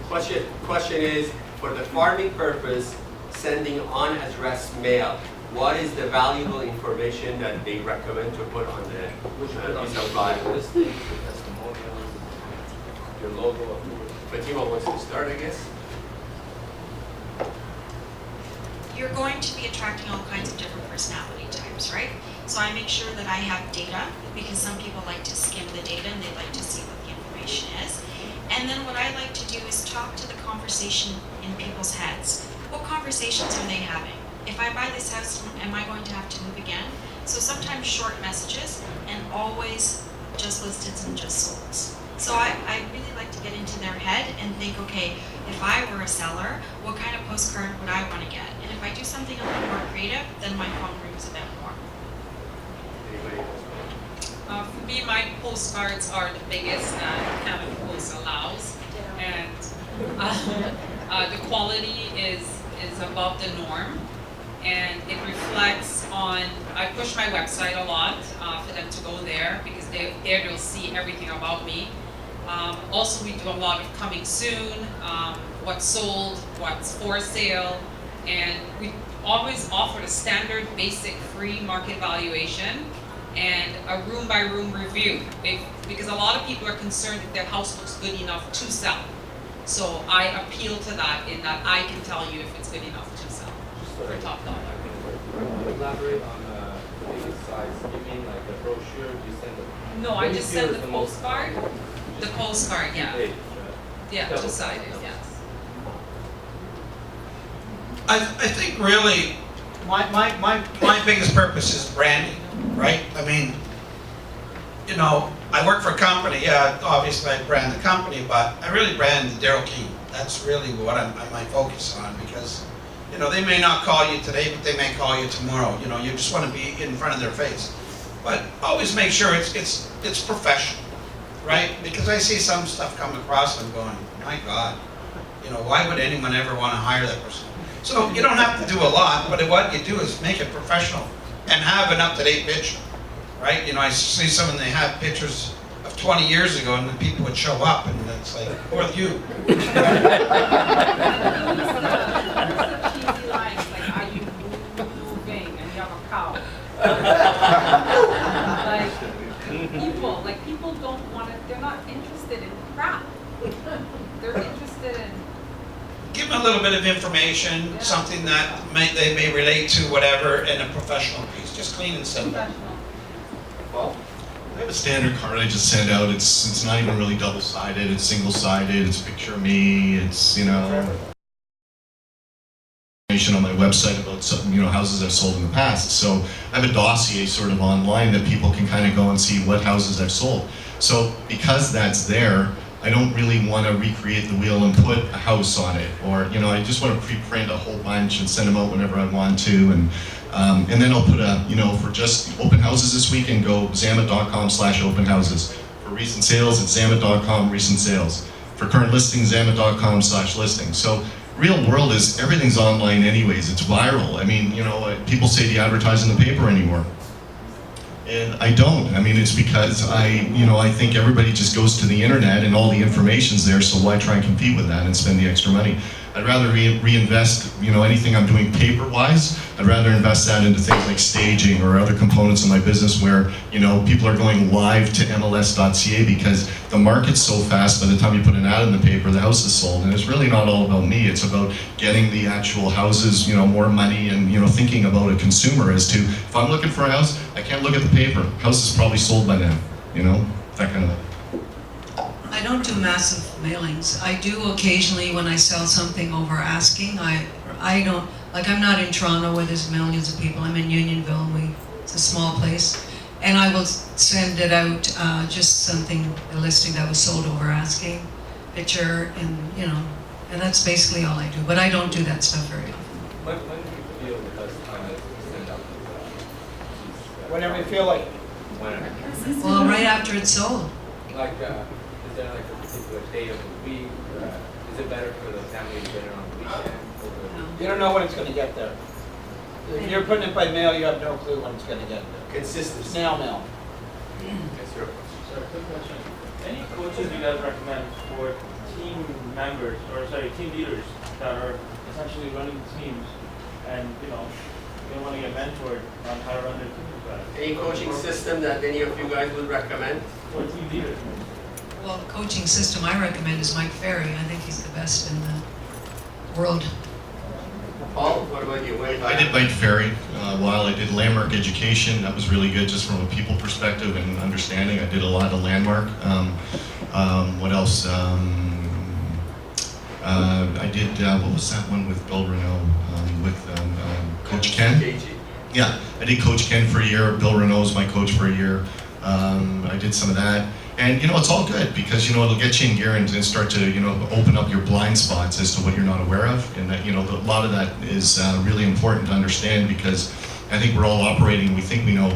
M: information?
G: Question is, for the farming purpose, sending unaddressed mail, what is the valuable information that they recommend to put on the piece of flyer?
M: Listings, the testimonials, your logo, of course.
G: Fatima wants to start, I guess.
F: You're going to be attracting all kinds of different personality types, right? So I make sure that I have data, because some people like to skim the data and they like to see what the information is. And then what I like to do is talk to the conversation in people's heads. What conversations are they having? If I buy this house, am I going to have to move again? So sometimes short messages, and always just listeds and just solds. So I really like to get into their head and think, okay, if I were a seller, what kind of postcard would I want to get? And if I do something a little more creative, then my phone rings a bit more.
G: Anybody else?
E: For me, my postcards are the biggest that Canada Post allows, and the quality is above the norm, and it reflects on. I push my website a lot for them to go there, because there they'll see everything about me. Also, we do a lot of coming soon, what's sold, what's for sale, and we always offer the standard basic free market valuation and a room by room review, because a lot of people are concerned if their house looks good enough to sell. So I appeal to that, in that I can tell you if it's good enough to sell for top dollar.
M: Elaborate on the biggest size. You mean like a brochure? You send it?
E: No, I just send the postcard. The postcard, yeah.
M: Page,
E: Yeah, two-sided, yes.
B: I think really, my biggest purpose is branding, right? I mean, you know, I work for a company, yeah, obviously I brand the company, but I really brand Daryl King. That's really what I might focus on, because, you know, they may not call you today, but they may call you tomorrow. You know, you just want to be in front of their face. But always make sure it's professional, right? Because I see some stuff come across and I'm going, my God, you know, why would anyone ever want to hire that person? So you don't have to do a lot, but what you do is make it professional and have an up-to-date picture, right? You know, I see some and they have pictures of 20 years ago, and the people would show up, and it's like, who are you?
E: Cheesy lines like, are you moving and you have a cow? Like people don't want to, they're not interested in crap. They're interested in.
B: Give them a little bit of information,
E: Yeah.
B: something that they may relate to, whatever, and a professional piece, just clean and simple.
E: Professional.
G: Paul?
D: I have a standard card I just send out. It's not even really double-sided. It's single-sided. It's a picture of me. It's, you know, information on my website about some, you know, houses I've sold in the past. So I have a dossier sort of online that people can kind of go and see what houses I've sold. So because that's there, I don't really want to recreate the wheel and put a house on it, or, you know, I just want to pre-print a whole bunch and send them out whenever I want to, and then I'll put a, you know, for just open houses this weekend, go zammit.com/open houses. For recent sales, it's zammit.com recent sales. For current listings, zammit.com/listings. So real world is everything's online anyways. It's viral. I mean, you know, people say, do you advertise in the paper anymore? And I don't. I mean, it's because I think everybody just goes to the internet and all the information's there, so why try and compete with that and spend the extra money? I'd rather reinvest, you know, anything I'm doing paper-wise, I'd rather invest that into things like staging or other components of my business where, you know, people are going live to MLS.ca, because the market's so fast, by the time you put an ad in the paper, the house is sold. And it's really not all about me. It's about getting the actual houses, you know, more money, and, you know, thinking about a consumer as to, if I'm looking for a house, I can't look at the paper. House is probably sold by now, you know, that kind of thing.
C: I don't do massive mailings. I do occasionally when I sell something over asking. I don't, like, I'm not in Toronto where there's millions of people. I'm in Unionville, and it's a small place. And I will send it out, just something, a listing that was sold over asking, picture, and, you know, and that's basically all I do. But I don't do that stuff very often.
M: When do you feel the best time to send out
H: Whenever you feel like it.
M: whenever?
C: Well, right after it's sold.
M: Like, is there like a particular day of the week? Is Is it better for the family to get it on the weekend?
H: You don't know when it's gonna get there. If you're putting it by mail, you have no clue when it's gonna get there.
G: Consistency.
H: Snail mail.
G: Yes, sir.
I: Sorry, quick question. Any coaches you guys recommend for team members, or sorry, team leaders that are essentially running teams and, you know, they want to get mentored on how to run their teams better?
G: Any coaching system that any of you guys would recommend?
I: For team leaders.
C: Well, the coaching system I recommend is Mike Ferry. I think he's the best in the world.
G: Paul, what about you?
D: I did Mike Ferry while I did landmark education. That was really good just from a people perspective and understanding. I did a lot of landmark. What else? I did, what was that one with Bill Renault, with Coach Ken? Yeah, I did Coach Ken for a year. Bill Renault was my coach for a year. I did some of that. And, you know, it's all good because, you know, it'll get you in gear and start to, you know, open up your blind spots as to what you're not aware of. And that, you know, a lot of that is really important to understand because I think we're all operating, we think we know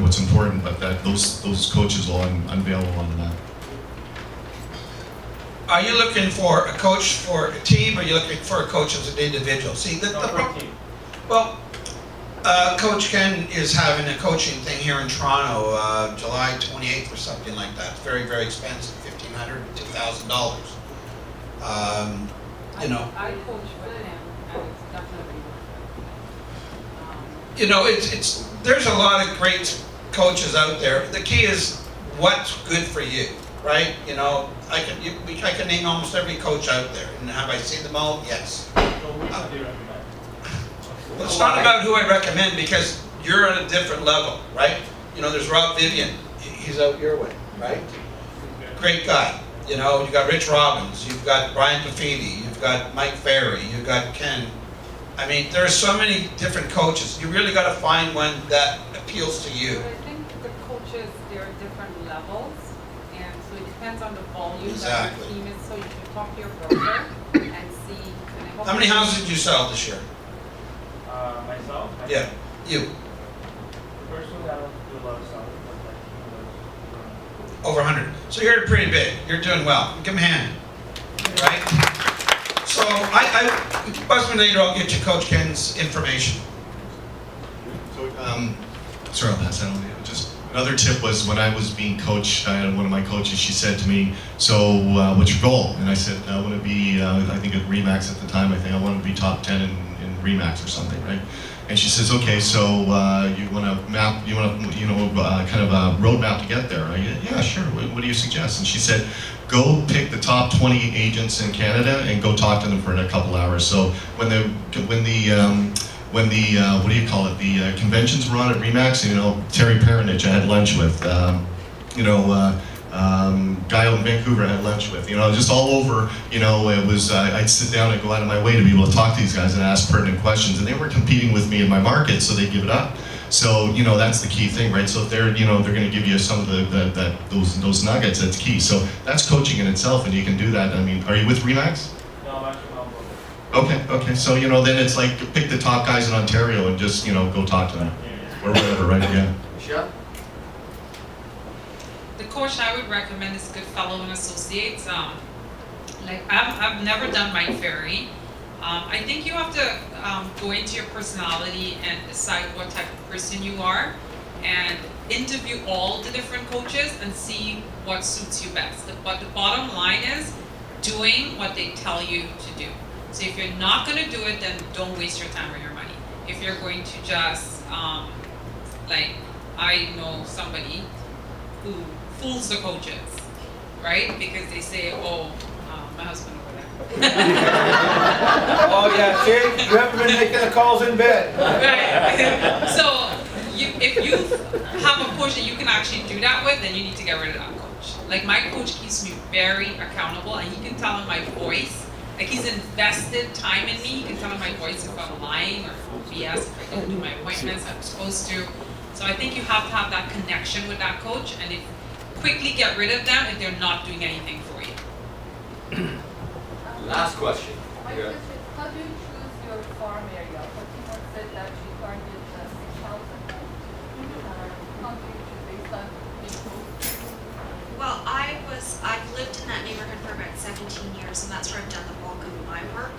D: what's important, but that those coaches will unveil a lot of that.
B: Are you looking for a coach for a team, or are you looking for a coach as an individual? See, well, Coach Ken is having a coaching thing here in Toronto, July 28th or something like that. It's very, very expensive, $1,500 to $2,000. You know.
E: I coach with him, and it's definitely.
B: You know, it's there's a lot of great coaches out there. The key is what's good for you, right? You know, I can name almost every coach out there, and have I seen them all? Yes. Well, it's not about who I recommend because you're at a different level, right? You know, there's Rob Vivian. He's out your way, right? Great guy. You know, you got Rich Robbins, you've got Brian Buffini, you've got Mike Ferry, you've got Ken. I mean, there are so many different coaches. You really got to find one that appeals to you.
E: But I think the coaches, there are different levels, and so it depends on the volume
B: Exactly.
E: that your team is. So you can talk to your broker and see.
B: How many houses did you sell this year?
I: Myself?
B: Yeah, you.
I: The first one, I don't do a lot of selling, but like,
B: Over 100. So you're pretty big. You're doing well. Give him a hand. Right? So buzz me later, I'll get you Coach Ken's information.
D: So, sorry, I'll pass that on to you. Just another tip was when I was being coached, I had one of my coaches, she said to me, so what's your goal? And I said, I want to be, I think at Remax at the time, I want to be top 10 in Remax or something, right? And she says, okay, so you want to map, kind of a roadmap to get there, right? Yeah, sure. What do you suggest? And she said, go pick the top 20 agents in Canada and go talk to them for a couple hours. So when the what do you call it? The conventions were on at Remax. You know, Terry Peronich I had lunch with. Guy in Vancouver I had lunch with. You know, just all over. You know, it was I'd sit down and go out of my way to be able to talk to these guys and ask pertinent questions, and they were competing with me in my market, so they give it up. So you know that's the key thing, right? So if they're they're going to give you some of those nuggets, that's key. So that's coaching in itself, and you can do that. I mean, are you with Remax?
I: no, I'm actually not broken.
D: Okay. So then it's like pick the top guys in Ontario and just go talk to them or whatever, right? Yeah.
G: Michelle?
E: The coach I would recommend is Goodfellow and Associates. I've never done Mike Ferry. I think you have to go into your personality and decide what type of person you are and interview all the different coaches and see what suits you best. But the bottom line is doing what they tell you to do. So if you're not going to do it, then don't waste your time or your money. If you're going to just, I know somebody who fools the coaches, right? Because they say, my husband over there.
H: Oh, yeah, see, you haven't been making the calls in bed.
E: Right. So if you have a coach that you can actually do that with, then you need to get rid of that coach. Like my coach keeps me very accountable, and he can tell in my voice. Like he's invested time in me. He can tell in my voice if I'm lying or if I'm BS, if I don't do my appointments I'm supposed to. So I think you have to have that connection with that coach, and quickly get rid of them if they're not doing anything for you.
G: Last question.
N: My question is, how do you choose your farm area? Fatima said that she targeted 6,000 homes. How do you choose based on
F: Well, I've lived in that neighborhood for about 17 years, and that's where I've done the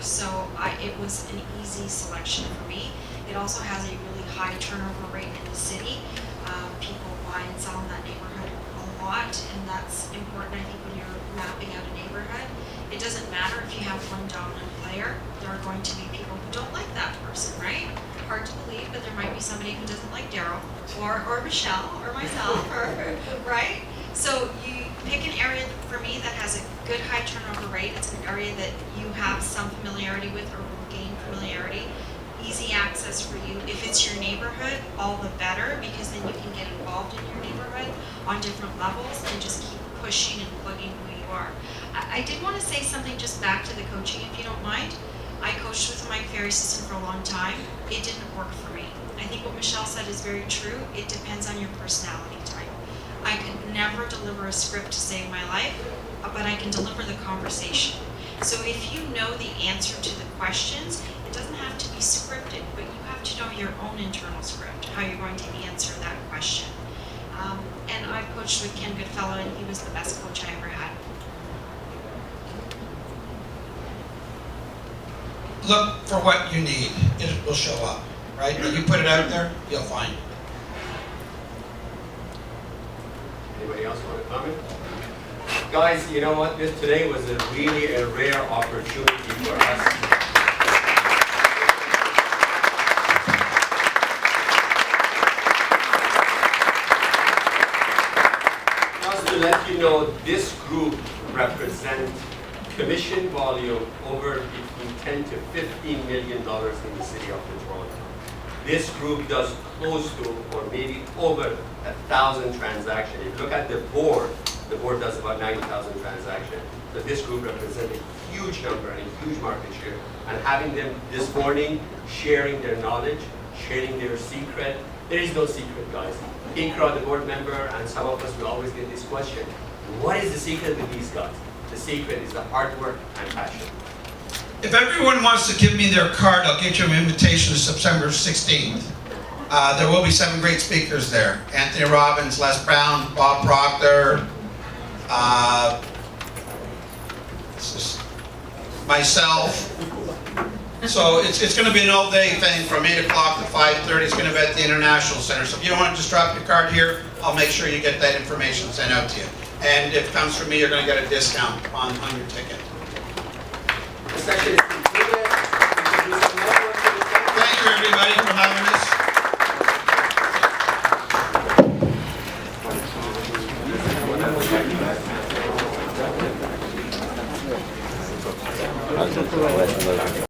F: So it was an easy selection for me. It also has a really high turnover rate in the city. People buy and sell in that neighborhood a lot, and that's important, I think, when you're mapping out a neighborhood. It doesn't matter if you have one dominant player. There are going to be people who don't like that person, right? Hard to believe, but there might be somebody who doesn't like Daryl, or Michelle, or myself, or right? So you pick an area for me that has a good high turnover rate. It's an area that you have some familiarity with or will gain familiarity. Easy access for you. If it's your neighborhood, all the better, because then you can get involved in your neighborhood on different levels and just keep pushing and plugging who you are. I did want to say something just back to the coaching, if you don't mind. I coached with my ferry system for a long time. It didn't work for me. I think what Michelle said is very true. It depends on your personality type. I could never deliver a script to save my life, but I can deliver the conversation. So if you know the answer to the questions, it doesn't have to be scripted, but you have to know your own internal script, how you're going to answer that question. And I coached with Ken Goodfellow, and he was the best coach I ever had.
B: Look for what you need. It will show up, right? When you put it out there, you'll find it.
G: Anybody else want to comment? Guys, you know what? Today was really a rare opportunity for us. Just to let you know, this group represents commission volume over between 10 to $15 million in the city of Toronto. This group does close to, or maybe over 1,000 transactions. If you look at the board does about 90,000 transactions. So this group represents a huge number and a huge market share. And having them this morning, sharing their knowledge, sharing their secret. There is no secret, guys. Picra, the board member, and some of us will always get this question. What is the secret with these guys? The secret is the hard work and passion.
B: If everyone wants to give me their card, I'll get you an invitation to September 16th. There will be 7 great speakers there. Anthony Robbins, Les Brown, Bob Proctor, myself. So it's going to be an all-day thing from 8 o'clock to 5:30. It's going to be at the International Center. So if you don't want to just drop your card here, I'll make sure you get that information sent out to you. And if it comes from me, you're going to get a discount on your ticket.
G: The session is concluded.
B: Thank you, everybody, for having us.